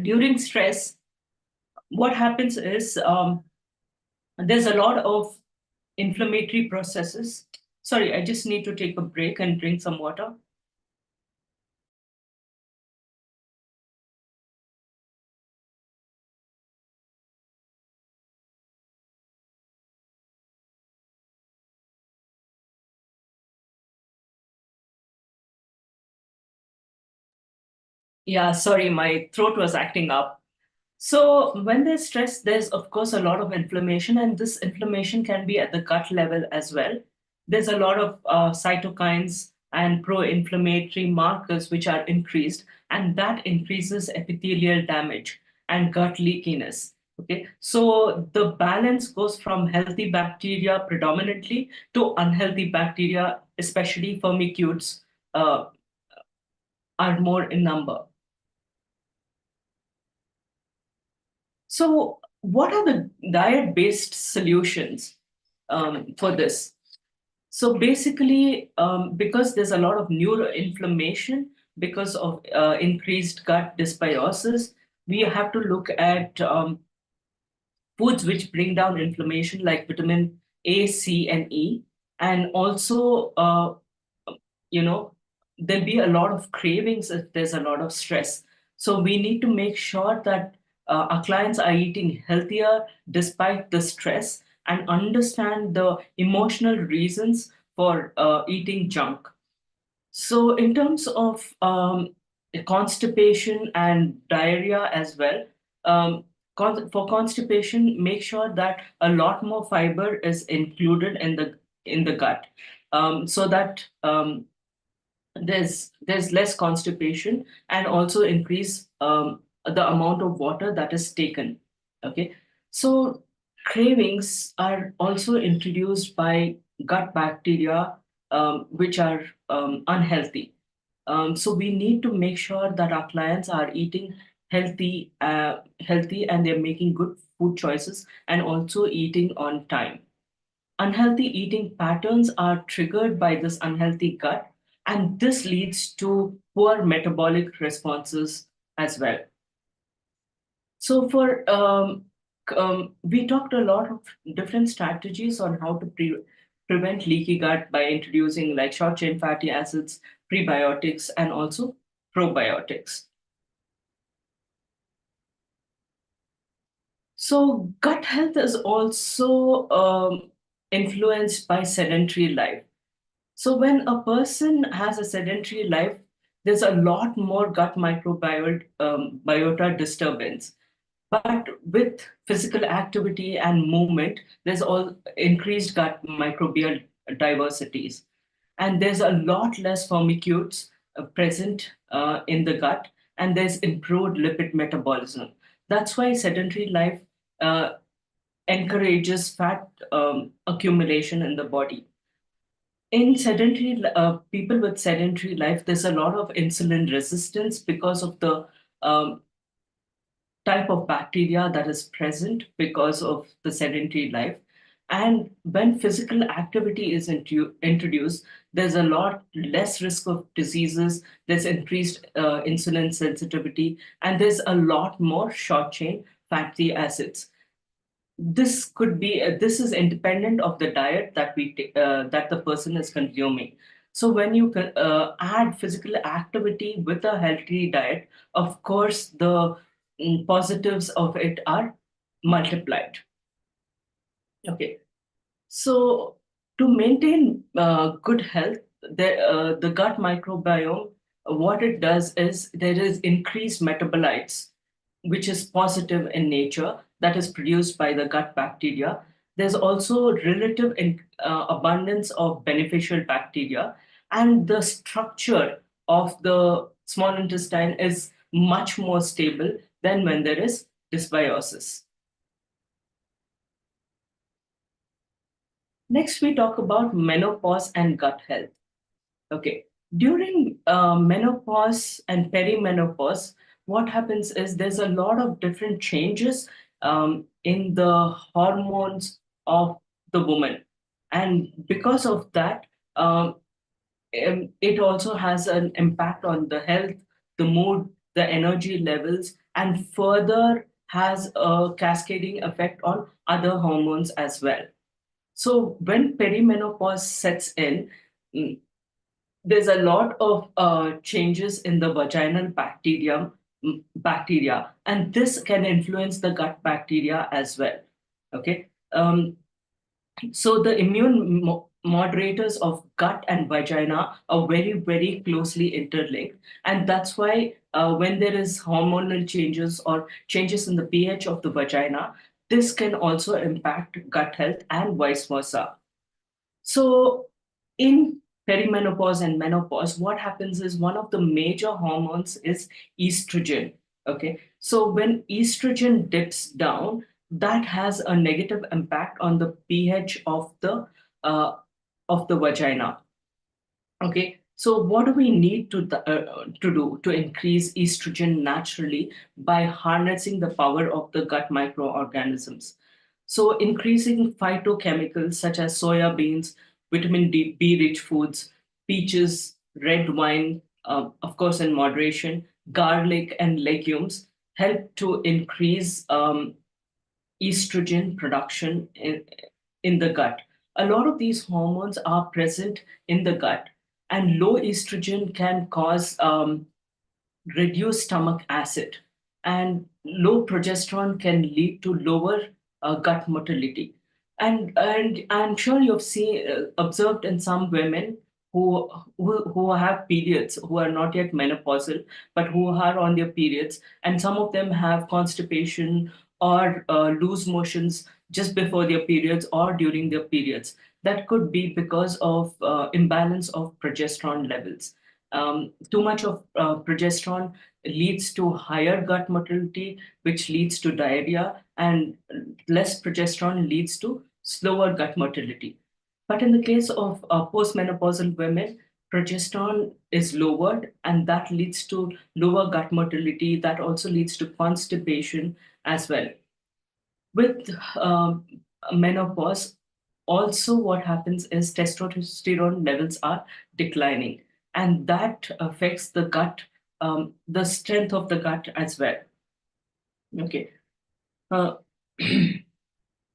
during stress, what happens is there's a lot of inflammatory processes. Sorry, I just need to take a break and drink some water. Yeah, sorry, my throat was acting up. So when there's stress, there's of course a lot of inflammation, and this inflammation can be at the gut level as well. There's a lot of cytokines and pro-inflammatory markers which are increased, and that increases epithelial damage and gut leakiness. Okay, so the balance goes from healthy bacteria predominantly to unhealthy bacteria, especially firmicutes, are more in number. So, what are the diet-based solutions for this? So basically, because there's a lot of neuroinflammation because of increased gut dysbiosis, we have to look at foods which bring down inflammation, like vitamin A, C, and E. And also, there'll be a lot of cravings if there's a lot of stress. So we need to make sure that our clients are eating healthier despite the stress and understand the emotional reasons for eating junk. So, in terms of constipation and diarrhea as well, for constipation, make sure that a lot more fiber is included in the gut, so that there's less constipation and also increase the amount of water that is taken. Okay, so cravings are also introduced by gut bacteria, which are unhealthy. So we need to make sure that our clients are eating healthy, and they're making good food choices and also eating on time. Unhealthy eating patterns are triggered by this unhealthy gut, and this leads to poor metabolic responses as well. So, we talked a lot of different strategies on how to prevent leaky gut by introducing like short chain fatty acids, prebiotics, and also probiotics. So, gut health is also influenced by sedentary life. So, when a person has a sedentary life, there's a lot more gut biota disturbance. But with physical activity and movement, there's all increased gut microbial diversities. And there's a lot less firmicutes present in the gut, and there's improved lipid metabolism. That's why sedentary life uh, encourages fat accumulation in the body. In sedentary people with sedentary life, there's a lot of insulin resistance because of the type of bacteria that is present because of the sedentary life. And when physical activity is introduced, there's a lot less risk of diseases, there's increased insulin sensitivity, and there's a lot more short chain fatty acids. This is independent of the diet that the person is consuming. So when you add physical activity with a healthy diet, of course the positives of it are multiplied. Okay, so to maintain good health, the gut microbiome, what it does is there is increased metabolites, which is positive in nature, that is produced by the gut bacteria. There's also relative abundance of beneficial bacteria, and the structure of the small intestine is much more stable than when there is dysbiosis. Next, we talk about menopause and gut health. Okay, during menopause and perimenopause, what happens is there's a lot of different changes in the hormones of the woman. And because of that, it also has an impact on the health, the mood, the energy levels, and further has a cascading effect on other hormones as well. So when perimenopause sets in, there's a lot of changes in the vaginal bacteria, and this can influence the gut bacteria as well. Okay, so the immune moderators of gut and vagina are very, very closely interlinked, and that's why when there is hormonal changes or changes in the pH of the vagina, this can also impact gut health and vice versa. So in perimenopause and menopause, what happens is one of the major hormones is estrogen. Okay, so when estrogen dips down, that has a negative impact on the pH uh, of the vagina. Okay, so what do we need to do to increase estrogen naturally by harnessing the power of the gut microorganisms? So increasing phytochemicals such as soya beans, vitamin B rich foods, peaches, red wine, of course in moderation, garlic and legumes help to increase estrogen production in the gut. A lot of these hormones are present in the gut, and low estrogen can cause reduced stomach acid, and low progesterone can lead to lower gut motility. And I'm sure you've seen observed in some women who have periods, who are not yet menopausal, but who are on their periods, and some of them have constipation or loose motions just before their periods or during their periods. That could be because of imbalance of progesterone levels. Too much of progesterone leads to higher gut motility, which leads to diarrhea, and less progesterone leads to slower gut motility. But in the case of postmenopausal women, progesterone is lowered, and that leads to lower gut motility. That also leads to constipation as well. With menopause, also what happens is testosterone levels are declining, and that affects the gut, the strength of the gut as well. Okay. Uh,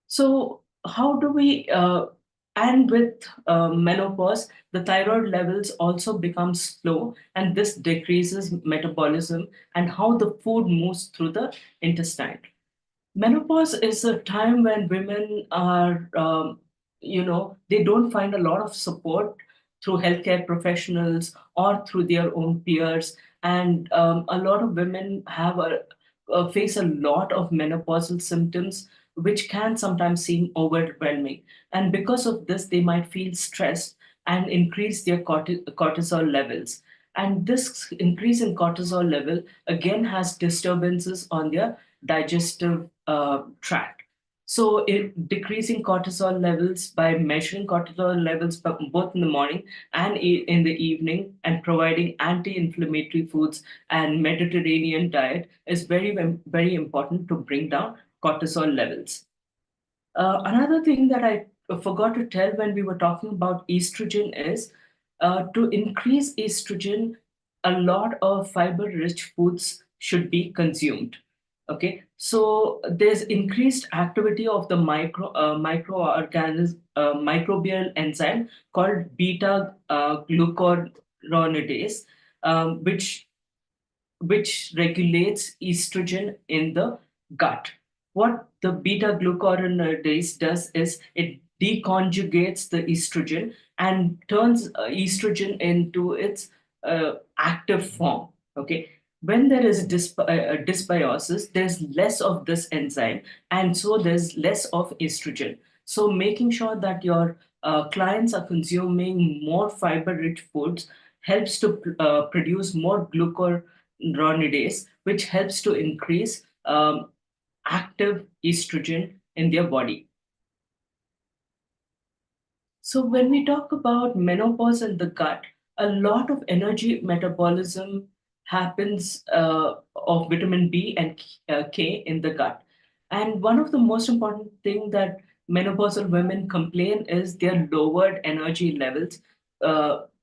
so how do we and with menopause, the thyroid levels also become slow, and this decreases metabolism and how the food moves through the intestine. Menopause is a time when women are, they don't find a lot of support through healthcare professionals or through their own peers. And a lot of women face a lot of menopausal symptoms, which can sometimes seem overwhelming. And because of this, they might feel stressed and increase their cortisol levels. And this increase in cortisol level again has disturbances on their digestive tract. So, decreasing cortisol levels by measuring cortisol levels both in the morning and in the evening, and providing anti-inflammatory foods and Mediterranean diet is very important to bring down cortisol levels. Another thing that I forgot to tell when we were talking about estrogen is to increase estrogen, a lot of fiber-rich foods should be consumed. Okay, so there's increased activity of the microbial enzyme called beta glucuronidase, which regulates estrogen in the gut. What the beta glucuronidase does is it deconjugates the estrogen and turns estrogen into its active form. Okay. When there is dysbiosis, there's less of this enzyme, and so there's less of estrogen. So, making sure that your clients are consuming more fiber rich foods helps to produce more glucuronidase, which helps to increase active estrogen in their body. So, when we talk about menopause in the gut, a lot of energy metabolism happens of vitamin B and K in the gut. And one of the most important thing that menopausal women complain is their lowered energy levels,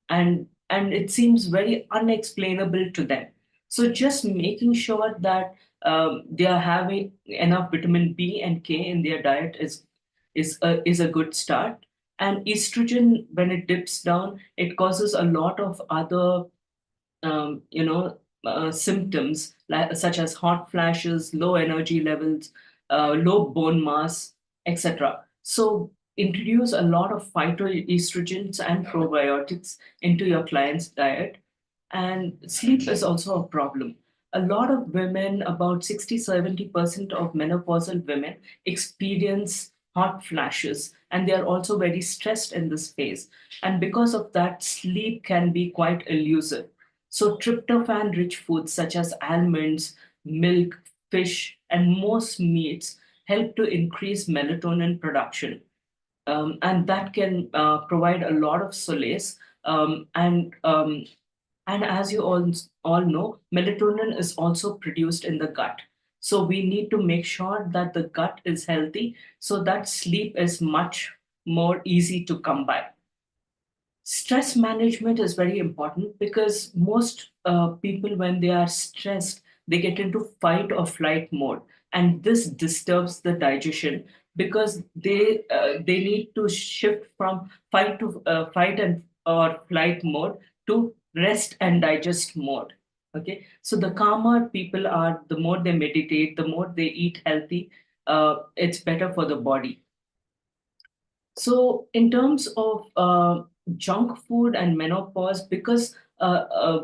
and it seems very unexplainable to them. So just making sure that they are having enough vitamin B and K in their diet is a good start. And estrogen, when it dips down, it causes a lot of other symptoms such as hot flashes, low energy levels, low bone mass, etc. So introduce a lot of phytoestrogens and probiotics into your client's diet. And sleep is also a problem. A lot of women, about 60-70% of menopausal women, experience hot flashes, and they are also very stressed in this phase. And because of that, sleep can be quite elusive. So, tryptophan rich foods such as almonds, milk, fish, and most meats help to increase melatonin production. And that can provide a lot of solace. And as you all know, melatonin is also produced in the gut. So we need to make sure that the gut is healthy so that sleep is much more easy to come by. Stress management is very important because most people, when they are stressed, they get into fight or flight mode. And this disturbs the digestion, because they need to shift from fight and or flight mode to rest and digest mode. Okay, so the calmer people are, the more they meditate, the more they eat healthy, it's better for the body. So, in terms of junk food and menopause, because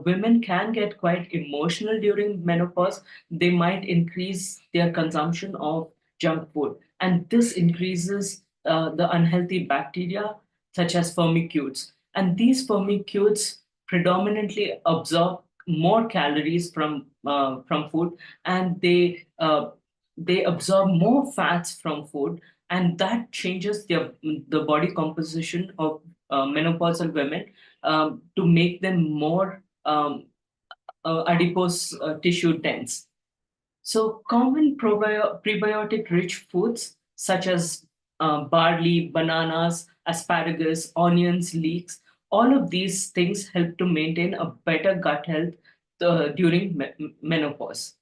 women can get quite emotional during menopause, they might increase their consumption of junk food. And this increases the unhealthy bacteria, such as firmicutes. And these firmicutes predominantly absorb more calories from food, and they absorb more fats from food, and that changes the body composition of menopausal women, to make them more adipose tissue dense. So common prebiotic rich foods such as barley, bananas, asparagus, onions, leeks, all of these things help to maintain a better gut health during menopause.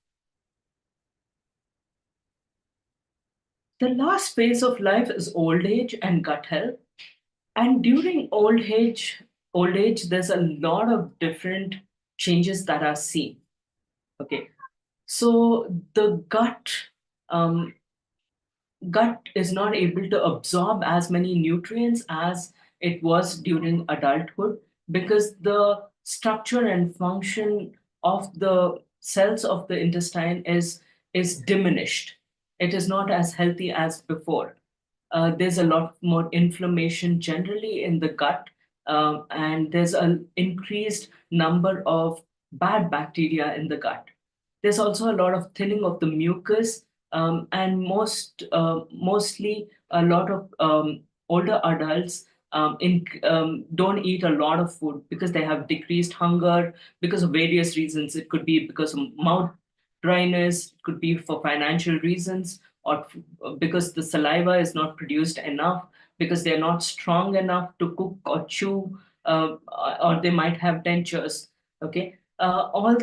The last phase of life is old age and gut health. And during old age, there's a lot of different changes that are seen. Okay, so the um, gut is not able to absorb as many nutrients as it was during adulthood, because the structure and function of the cells of the intestine is diminished. It is not as healthy as before. There's a lot more inflammation generally in the gut, and there's an increased number of bad bacteria in the gut. There's also a lot of thinning of the mucus, and mostly a lot of older adults don't eat a lot of food because they have decreased hunger because of various reasons. It could be because of mouth dryness, it could be for financial reasons, or because the saliva is not produced enough, because they're not strong enough to cook or chew, or they might have dentures. Okay, all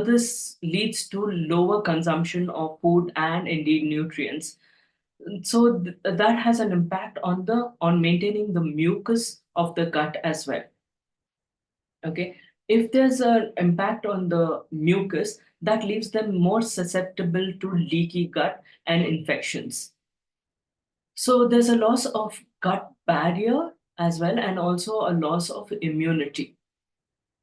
this leads to lower consumption of food and indeed nutrients. So that has an impact on maintaining the mucus of the gut as well. Okay, if there's an impact on the mucus, that leaves them more susceptible to leaky gut and infections. So there's a loss of gut barrier as well, and also a loss of immunity.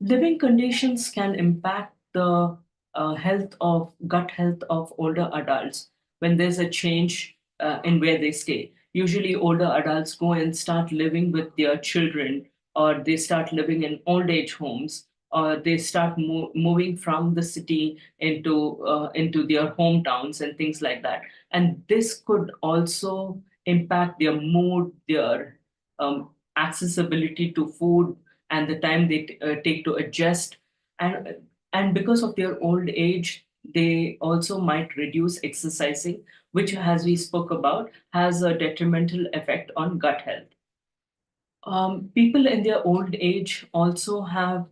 Living conditions can impact the gut health of older adults when there's a change in where they stay. Usually, older adults go and start living with their children, or they start living in old age homes, or they start moving from the city into their hometowns and things like that. And this could also impact their mood, their accessibility to food, and the time they take to adjust. And because of their old age, they also might reduce exercising, which, as we spoke about, has a detrimental effect on gut health. People in their old age also have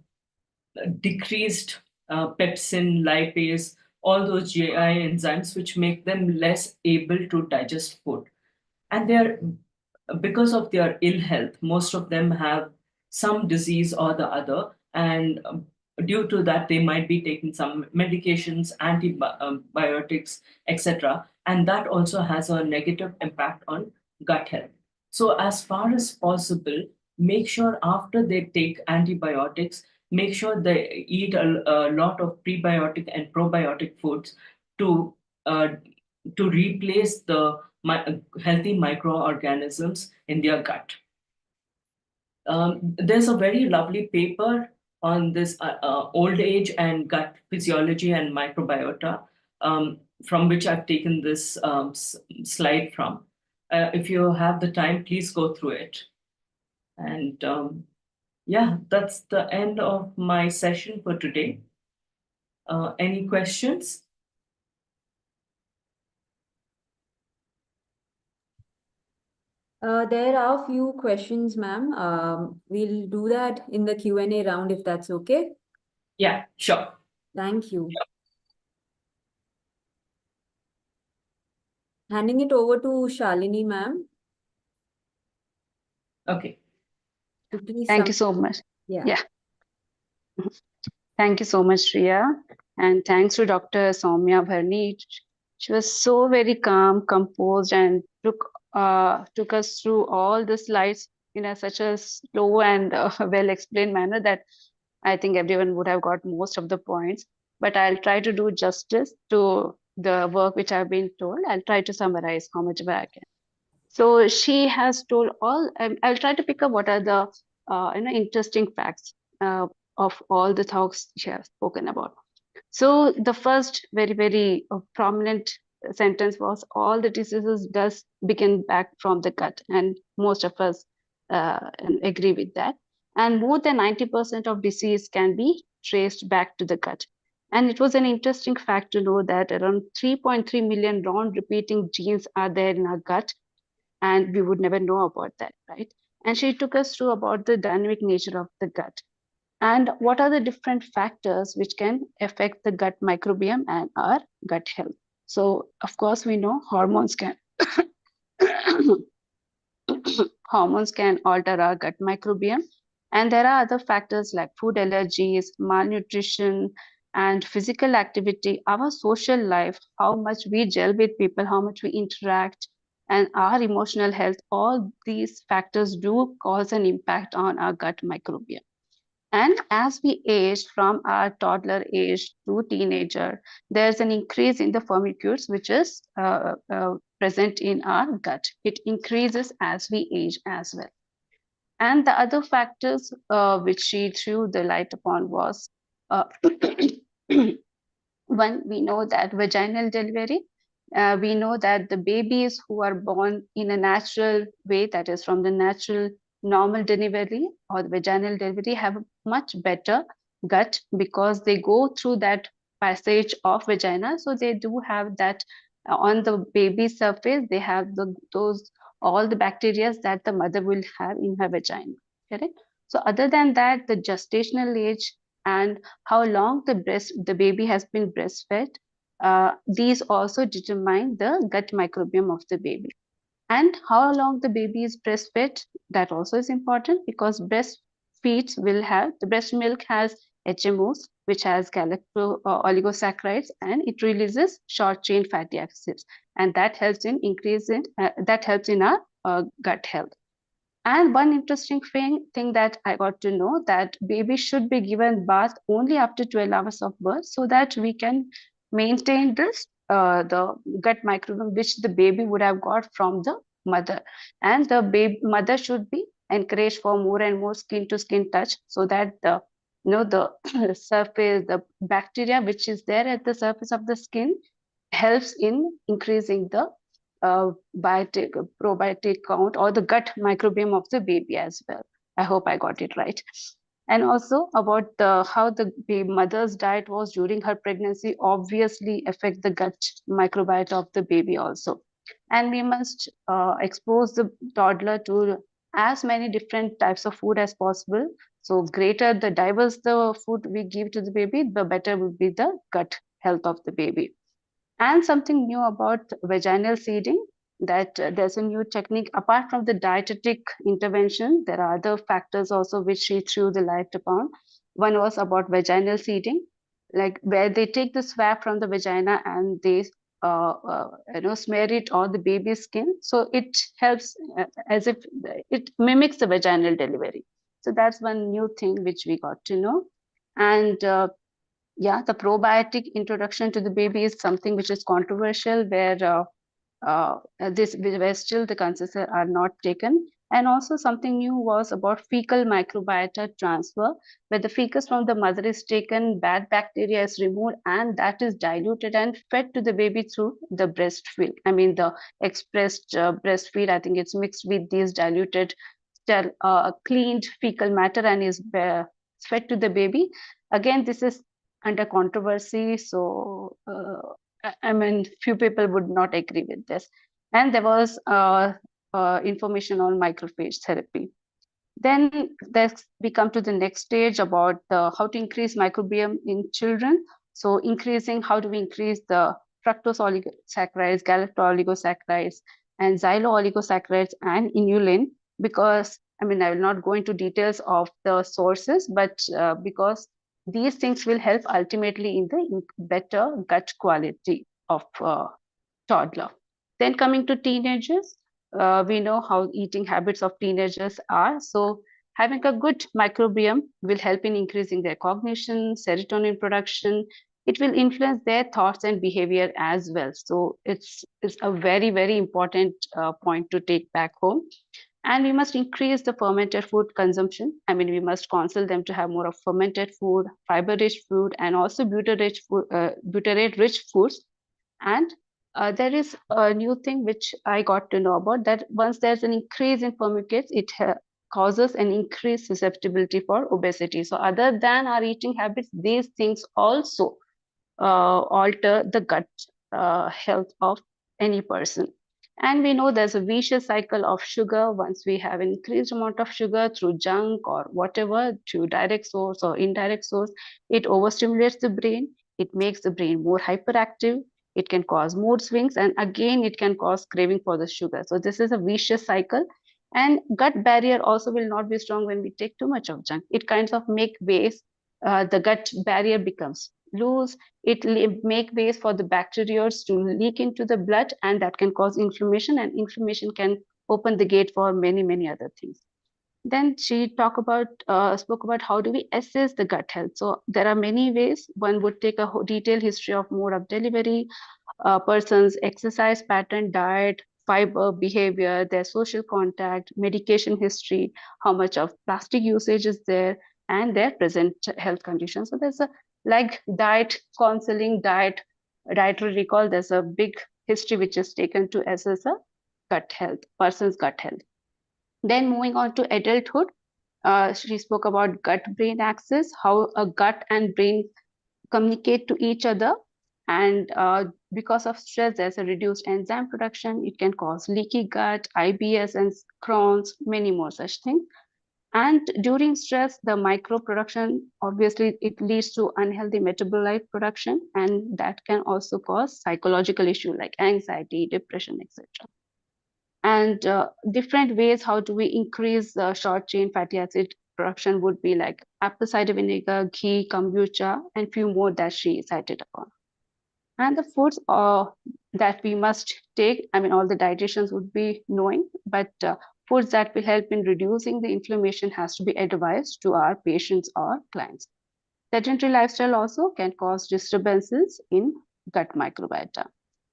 decreased pepsin, lipase, all those GI enzymes, which make them less able to digest food. And they're because of their ill health, most of them have some disease or the other, and due to that, they might be taking some medications, antibiotics, etc. And that also has a negative impact on gut health. So, as far as possible, make sure after they take antibiotics, make sure they eat a lot of prebiotic and probiotic foods to uh, to replace the healthy microorganisms in their gut. There's a very lovely paper on this old age and gut physiology and microbiota, from which I've taken this slide from. If you have the time, please go through it. And yeah, that's the end of my session for today. Any questions? There are a few questions, ma'am. We'll do that in the Q&A round if that's okay. Yeah, sure. Thank you. Handing it over to Shalini ma'am. Okay. to please Thank you sum- so much. Yeah. Yeah. Thank you so much, Shreya. And thanks to Dr. Soumya Bharani. She was so very calm, composed, and took us through all the slides in such a slow and well explained manner that I think everyone would have got most of the points. But I'll try to do justice to the work which I've been told. I'll try to summarize how much I can. So she has told all. I'll try to pick up what are the interesting facts of all the talks she has spoken about. So the first very prominent sentence was all the diseases does begin back from the gut, and most of us agree with that. And more than 90% of disease can be traced back to the gut. And it was an interesting fact to know that around 3.3 million round repeating genes are there in our gut, and we would never know about that, right? And she took us through about the dynamic nature of the gut and what are the different factors which can affect the gut microbiome and our gut health. So of course we know hormones can hormones can alter our gut microbiome, and there are other factors like food allergies, malnutrition, and physical activity, our social life, how much we gel with people, how much we interact, and our emotional health. All these factors do cause an impact on our gut microbiome. And as we age from our toddler age to teenager, there's an increase in the firmicutes, which is present in our gut. It increases as we age as well. And the other factors which she threw the light upon was one, we know that vaginal delivery, we know that the babies who are born in a natural way, that is from the natural normal delivery or the vaginal delivery, have a much better gut because they go through that passage of vagina. So they do have that on the baby surface, they have those all the bacteria that the mother will have in her vagina, correct? So other than that, the gestational age and how long the baby has been breastfed, these also determine the gut microbiome of the baby. And how long the baby is breastfed, that also is important because breastfeeds will have, the breast milk has HMOs, which has oligosaccharides, and it releases short chain fatty acids, and that helps in our gut health. And one interesting thing that I got to know that babies should be given bath only after 12 hours of birth so that we can maintain this the gut microbiome which the baby would have got from the mother. And the mother should be encouraged for more and more skin to skin touch so that the the surface, the bacteria which is there at the surface of the skin helps in increasing the probiotic count or the gut microbiome of the baby as well. I hope I got it right. And also about how the mother's diet was during her pregnancy obviously affect the gut microbiota of the baby also. And we must expose the toddler to as many different types of food as possible. So greater the diverse the food we give to the baby, the better will be the gut health of the baby. And something new about vaginal seeding, that there's a new technique. Apart from the dietetic intervention, there are other factors also which she threw the light upon. One was about vaginal seeding, like where they take the swab from the vagina and they smear it on the baby's skin. So it helps as if it mimics the vaginal delivery. So that's one new thing which we got to know. And yeah, the probiotic introduction to the baby is something which is controversial, where where still the consensus are not taken. And also something new was about fecal microbiota transfer, where the feces from the mother is taken, bad bacteria is removed, and that is diluted and fed to the baby through the breastfeed. I mean, the expressed breastfeed, I think it's mixed with these diluted, cleaned fecal matter and is fed to the baby. Again, this is under controversy, so I mean, few people would not agree with this. And there was information on microphage therapy. Then we come to the next stage about how to increase microbiome in children. So how do we increase the fructose oligosaccharides, galacto-oligosaccharides, and xylo-oligosaccharides, and inulin, because I mean, I will not go into details of the sources, but because these things will help ultimately in the better gut quality of toddler. Then coming to teenagers, we know how eating habits of teenagers are. So having a good microbiome will help in increasing their cognition, serotonin production. It will influence their thoughts and behavior as well. So it's a very, very important point to take back home. And we must increase the fermented food consumption. I mean, we must counsel them to have more of fermented food, fiber-rich food, and also butyrate-rich foods. And there is a new thing which I got to know about, that once there's an increase in formicates, it causes an increased susceptibility for obesity. So other than our eating habits, these things also alter the gut health of any person. And we know there's a vicious cycle of sugar. Once we have an increased amount of sugar through junk or whatever, through direct source or indirect source, it overstimulates the brain. It makes the brain more hyperactive. It can cause mood swings, and again, it can cause craving for the sugar. So this is a vicious cycle. And gut barrier also will not be strong when we take too much of junk. It kinds of make ways, the gut barrier becomes loose. It make ways for the bacteria to leak into the blood, and that can cause inflammation, and inflammation can open the gate for many, many other things. Then she spoke about how do we assess the gut health. So there are many ways. One would take a detailed history of mode of delivery, person's exercise pattern, diet, fiber, behavior, their social contact, medication history, how much of plastic usage is there, and their present health conditions. So there's a like diet counseling, dietary recall. There's a big history which is taken to assess a gut health, person's gut health. Then moving on to adulthood, she spoke about gut-brain axis, how a gut and brain communicate to each other. And because of stress, there's a reduced enzyme production. It can cause leaky gut, IBS, and Crohn's, many more such things. And during stress, the micro production, obviously, it leads to unhealthy metabolite production, and that can also cause psychological issue like anxiety, depression, etc. And different ways how do we increase short chain fatty acid production would be like apple cider vinegar, ghee, kombucha, and few more that she cited upon. And the foods that we must take, I mean, all the dietitians would be knowing, but foods that will help in reducing the inflammation has to be advised to our patients or clients. Sedentary lifestyle also can cause disturbances in gut microbiota.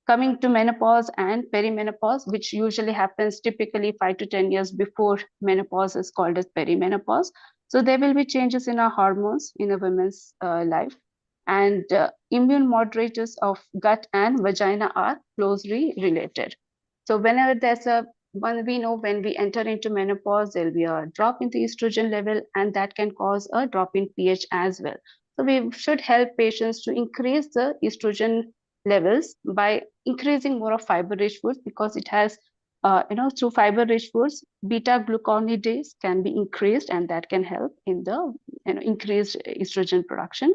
Coming to menopause and perimenopause, which usually happens typically 5 to 10 years before menopause, is called as perimenopause. So there will be changes in our hormones in a woman's life. And immune moderators of gut and vagina are closely related. So whenever we know when we enter into menopause, there'll be a drop in the estrogen level, and that can cause a drop in pH as well. So we should help patients to increase the estrogen levels by increasing more of fiber-rich foods, because it has, through fiber-rich foods, beta-glucuronidase can be increased, and that can help in the increased estrogen production.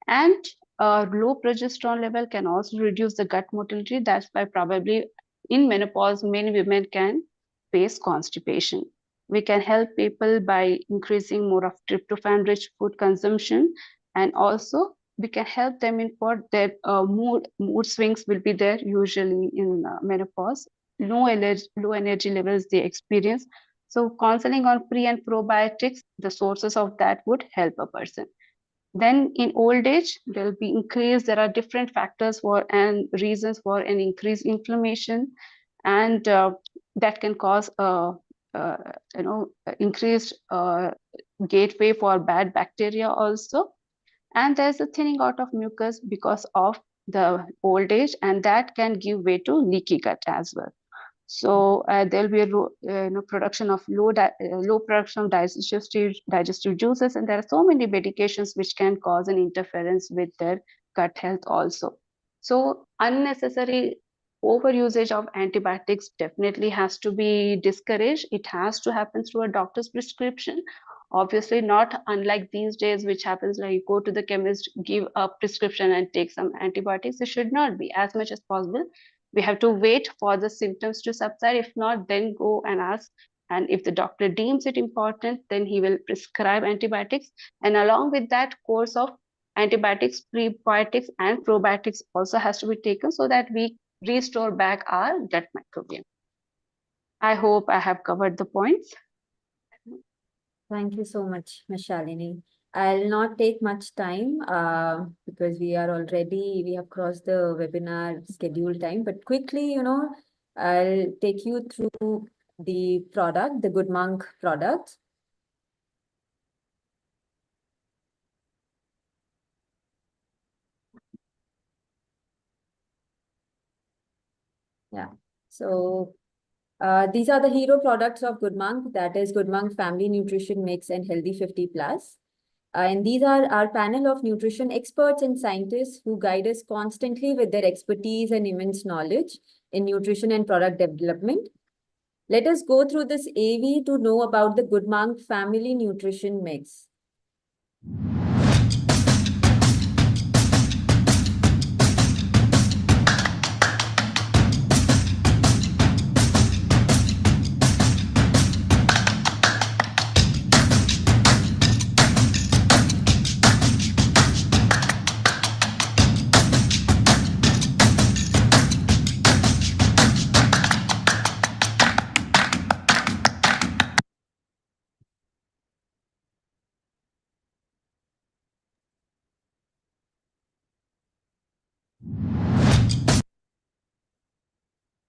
And low progesterone level can also reduce the gut motility. That's why probably in menopause, many women can face constipation. We can help people by increasing more of tryptophan-rich food consumption, and also we can help them in for their mood swings will be there usually in menopause. Low energy levels they experience. So counseling on pre and probiotics, the sources of that would help a person. Then in old age, there will be increase. There are different factors for and reasons for an increased inflammation, and that can cause increased gateway for bad bacteria also. And there's a thinning out of mucus because of the old age, and that can give way to leaky gut as well. So there'll be a production of low production of digestive juices, and there are so many medications which can cause an interference with their gut health also. So unnecessary overusage of antibiotics definitely has to be discouraged. It has to happen through a doctor's prescription, Obviously, not unlike these days, which happens like you go to the chemist, give a prescription, and take some antibiotics. It should not be. As much as possible, we have to wait for the symptoms to subside. If not, then go and ask. And if the doctor deems it important, then he will prescribe antibiotics. And along with that, course of antibiotics, prebiotics, and probiotics also has to be taken so that we restore back our gut microbiome. I hope I have covered the points. Thank you so much, Ms. Shalini. I'll not take much time because we have crossed the webinar schedule time, but quickly, I'll take you through the product, the Good Monk product. Yeah, so these are the hero products of Good Monk, that is Good Monk Family Nutrition Mix and Healthy 50 Plus. And these are our panel of nutrition experts and scientists who guide us constantly with their expertise and immense knowledge in nutrition and product development. Let us go through this AV to know about the Good Monk Family Nutrition Mix.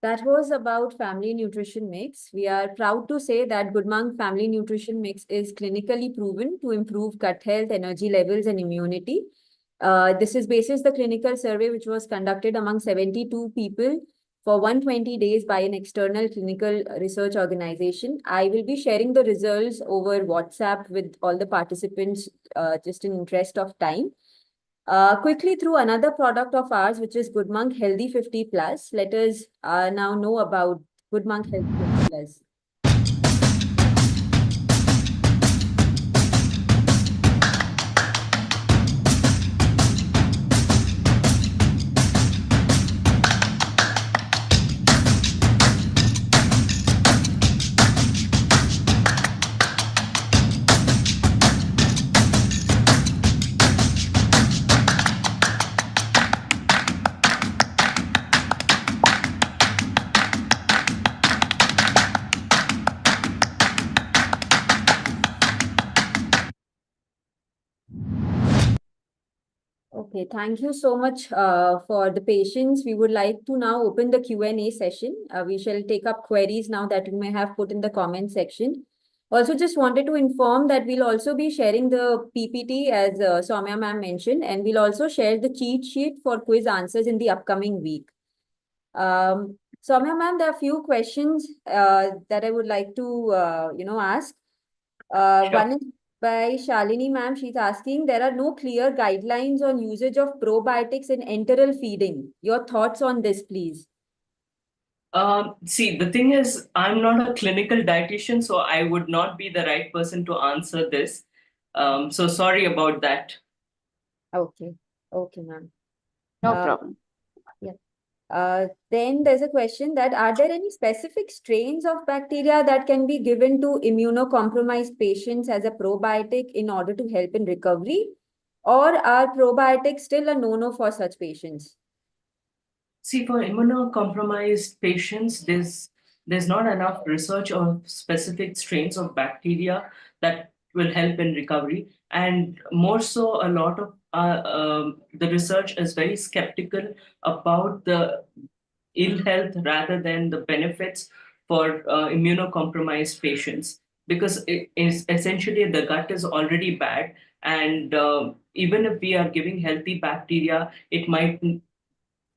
That was about Family Nutrition Mix. We are proud to say that Good Monk Family Nutrition Mix is clinically proven to improve gut health, energy levels, and immunity. This is basis the clinical survey which was conducted among 72 people for 120 days by an external clinical research organization. I will be sharing the results over WhatsApp with all the participants just in interest of time. Quickly through another product of ours, which is Good Monk Healthy 50 Plus. Let us now know about Good Monk Healthy 50 Plus. Okay, thank you so much for the patience. We would like to now open the Q&A session. We shall take up queries now that you may have put in the comment section. Also, just wanted to inform that we'll also be sharing the PPT as Soumya ma'am mentioned, and we'll also share the cheat sheet for quiz answers in the upcoming week. Soumya ma'am, there are a few questions that I would like to ask. Sure. One is by Shalini ma'am. She's asking, there are no clear guidelines on usage of probiotics in enteral feeding. Your thoughts on this, please. See, the thing is, I'm not a clinical dietitian, so I would not be the right person to answer this. So sorry about that. Okay, okay, ma'am. No Uh, problem. Then there's a question that are there any specific strains of bacteria that can be given to immunocompromised patients as a probiotic in order to help in recovery? Or are probiotics still a no-no for such patients? See, for immunocompromised patients, there's not enough research on specific strains of bacteria that will help in recovery, and more so, a lot of the research is very skeptical about the ill health rather than the benefits for immunocompromised patients, because it is essentially the gut is already bad, and even if we are giving healthy bacteria, it might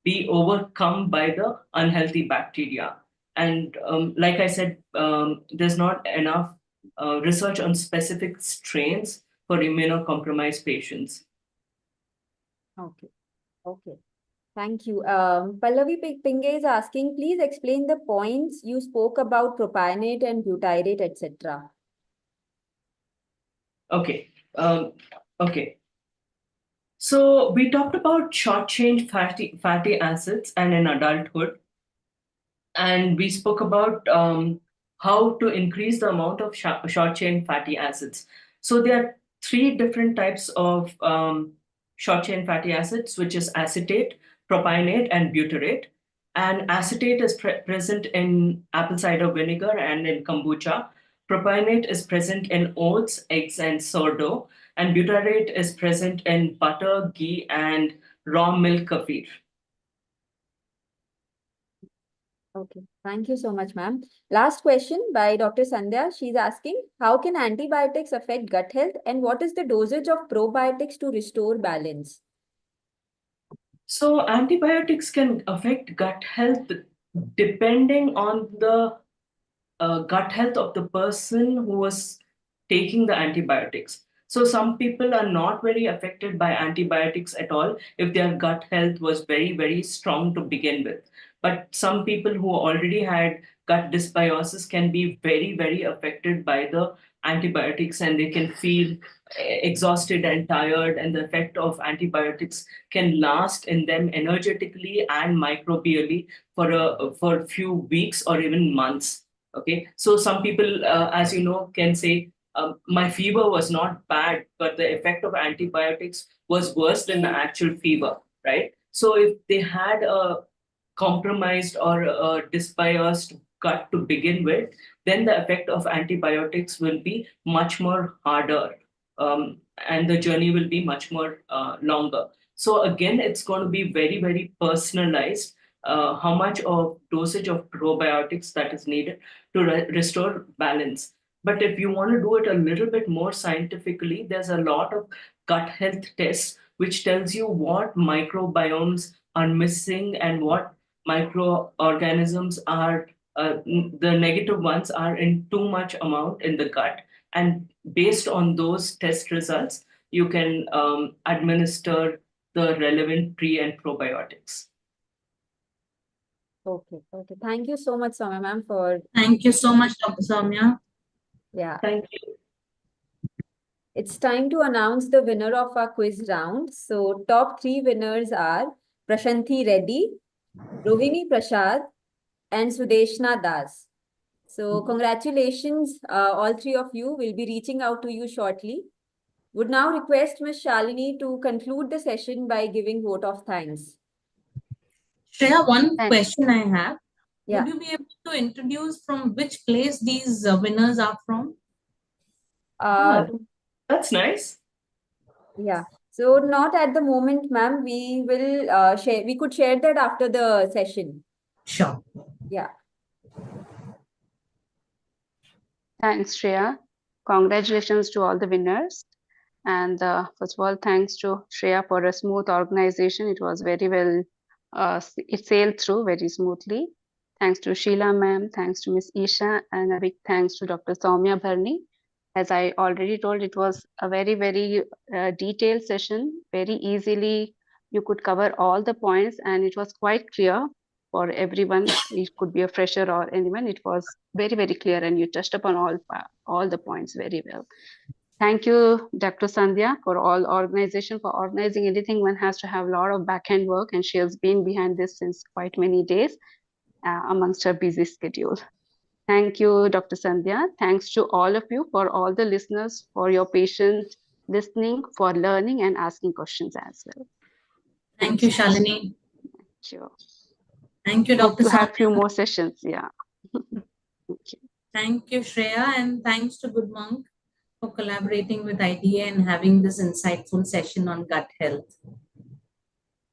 be overcome by the unhealthy bacteria. And like I said, there's not enough research on specific strains for immunocompromised patients. Okay, okay. Thank you. Pallavi Pinge is asking, please explain the points you spoke about propionate and butyrate, etc. Okay. Okay. So we talked about short-chain fatty acids and in adulthood, and we spoke about how to increase the amount of short-chain fatty acids. So there are three different types of short-chain fatty acids, which is acetate, propionate, and butyrate. And acetate is present in apple cider vinegar and in kombucha. Propionate is present in oats, eggs, and sourdough. And butyrate is present in butter, ghee, and raw milk kefir. Okay, thank you so much, ma'am. Last question by Dr. Sandhya. She's asking, how can antibiotics affect gut health and what is the dosage of probiotics to restore balance? So antibiotics can affect gut health depending on the gut health of the person who was taking the antibiotics. So some people are not very affected by antibiotics at all if their gut health was very, very strong to begin with. But some people who already had gut dysbiosis can be very, very affected by the antibiotics, and they can feel exhausted and tired, and the effect of antibiotics can last in them energetically and microbially for a few weeks or even months. Okay, so some people, as you know, can say, my fever was not bad, but the effect of antibiotics was worse than the actual fever, right? So if they had a compromised or a dysbiosed gut to begin with, then the effect of antibiotics will be much more harder, and the journey will be much more longer. So again, it's going to be very, very personalized, how much of dosage of probiotics that is needed to restore balance. But if you want to do it a little bit more scientifically, there's a lot of gut health tests which tells you what microbiomes are missing and what microorganisms are, the negative ones are in too much amount in the gut. And based on those test results, you can administer the relevant pre and probiotics. Okay, okay. Thank you so much, Soumya ma'am, for Thank you so much, Dr. Soumya. yeah. Thank you. It's time to announce the winner of our quiz round. So top three winners are Prashanthi Reddy, Rohini Prasad, and Sudeshna Das. So congratulations, all three of you. Will be reaching out to you shortly. Would now request Ms. Shalini to conclude the session by giving vote of thanks. Shreya, one Thank- question I have. Yeah. Would you be able to introduce from which place these winners are from? That's nice. Yeah. So not at the moment, ma'am. We will share. We could share that after the session. Sure. Yeah. Thanks, Shreya. Congratulations to all the winners. And first of all, thanks to Shreya for a smooth organization. It was very well, it sailed through very smoothly. Thanks to Sheila ma'am, thanks to Miss Isha, and a big thanks to Dr. Soumya Bharani. As I already told, it was a very, very detailed session. Very easily, you could cover all the points, and it was quite clear for everyone. It could be a fresher or anyone. It was very, very clear, and you touched upon all the points very well. Thank you, Dr. Sandhya, for all organization. For organizing anything, one has to have a lot of back-end work, and she has been behind this since quite many days amongst her busy schedule. Thank you, Dr. Sandhya. Thanks to all of you, for all the listeners, for your patient listening, for learning and asking questions as well. Thank you, Shalini. Sure. Thank you, Hope Dr. to have Soumya. few more sessions. Yeah. Thank you. Thank you, Shreya, and thanks to Good Monk for collaborating with IDA and having this insightful session on gut health.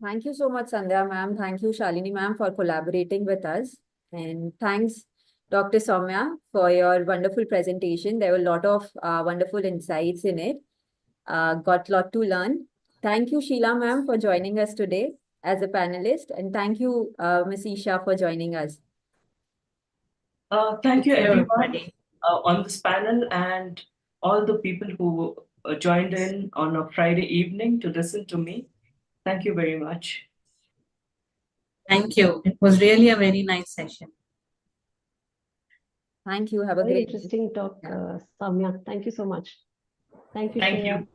Thank you so much, Sandhya ma'am. Thank you, Shalini ma'am, for collaborating with us. And thanks, Dr. Soumya, for your wonderful presentation. There were a lot of wonderful insights in it. Got a lot to learn. Thank you, Sheila ma'am, for joining us today as a panelist. And thank you, Ms. Isha, for joining us. Thank you, everyone, everybody. on this panel, and all the people who joined in on a Friday evening to listen to me. Thank you very much. Thank you. It was really a very nice session. Thank you. Have a Very great interesting talk, Soumya. Thank you so much. Thank you, Thank Shreya. you.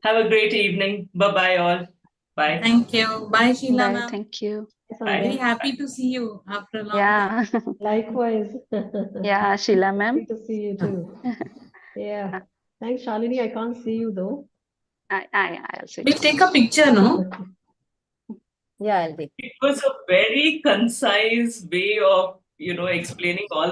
Have a great evening. Bye-bye all. Bye. Thank you. Bye, Sheila Bye. ma'am. Thank you. Bye. Very happy to see you after a long time. Yeah. Likewise. Yeah, Sheila Happy ma'am. to see you too. Yeah. Thanks, Shalini. I can't see you though. I also. We'll take a picture, no? Yeah, I'll take. It was a very concise way of, explaining all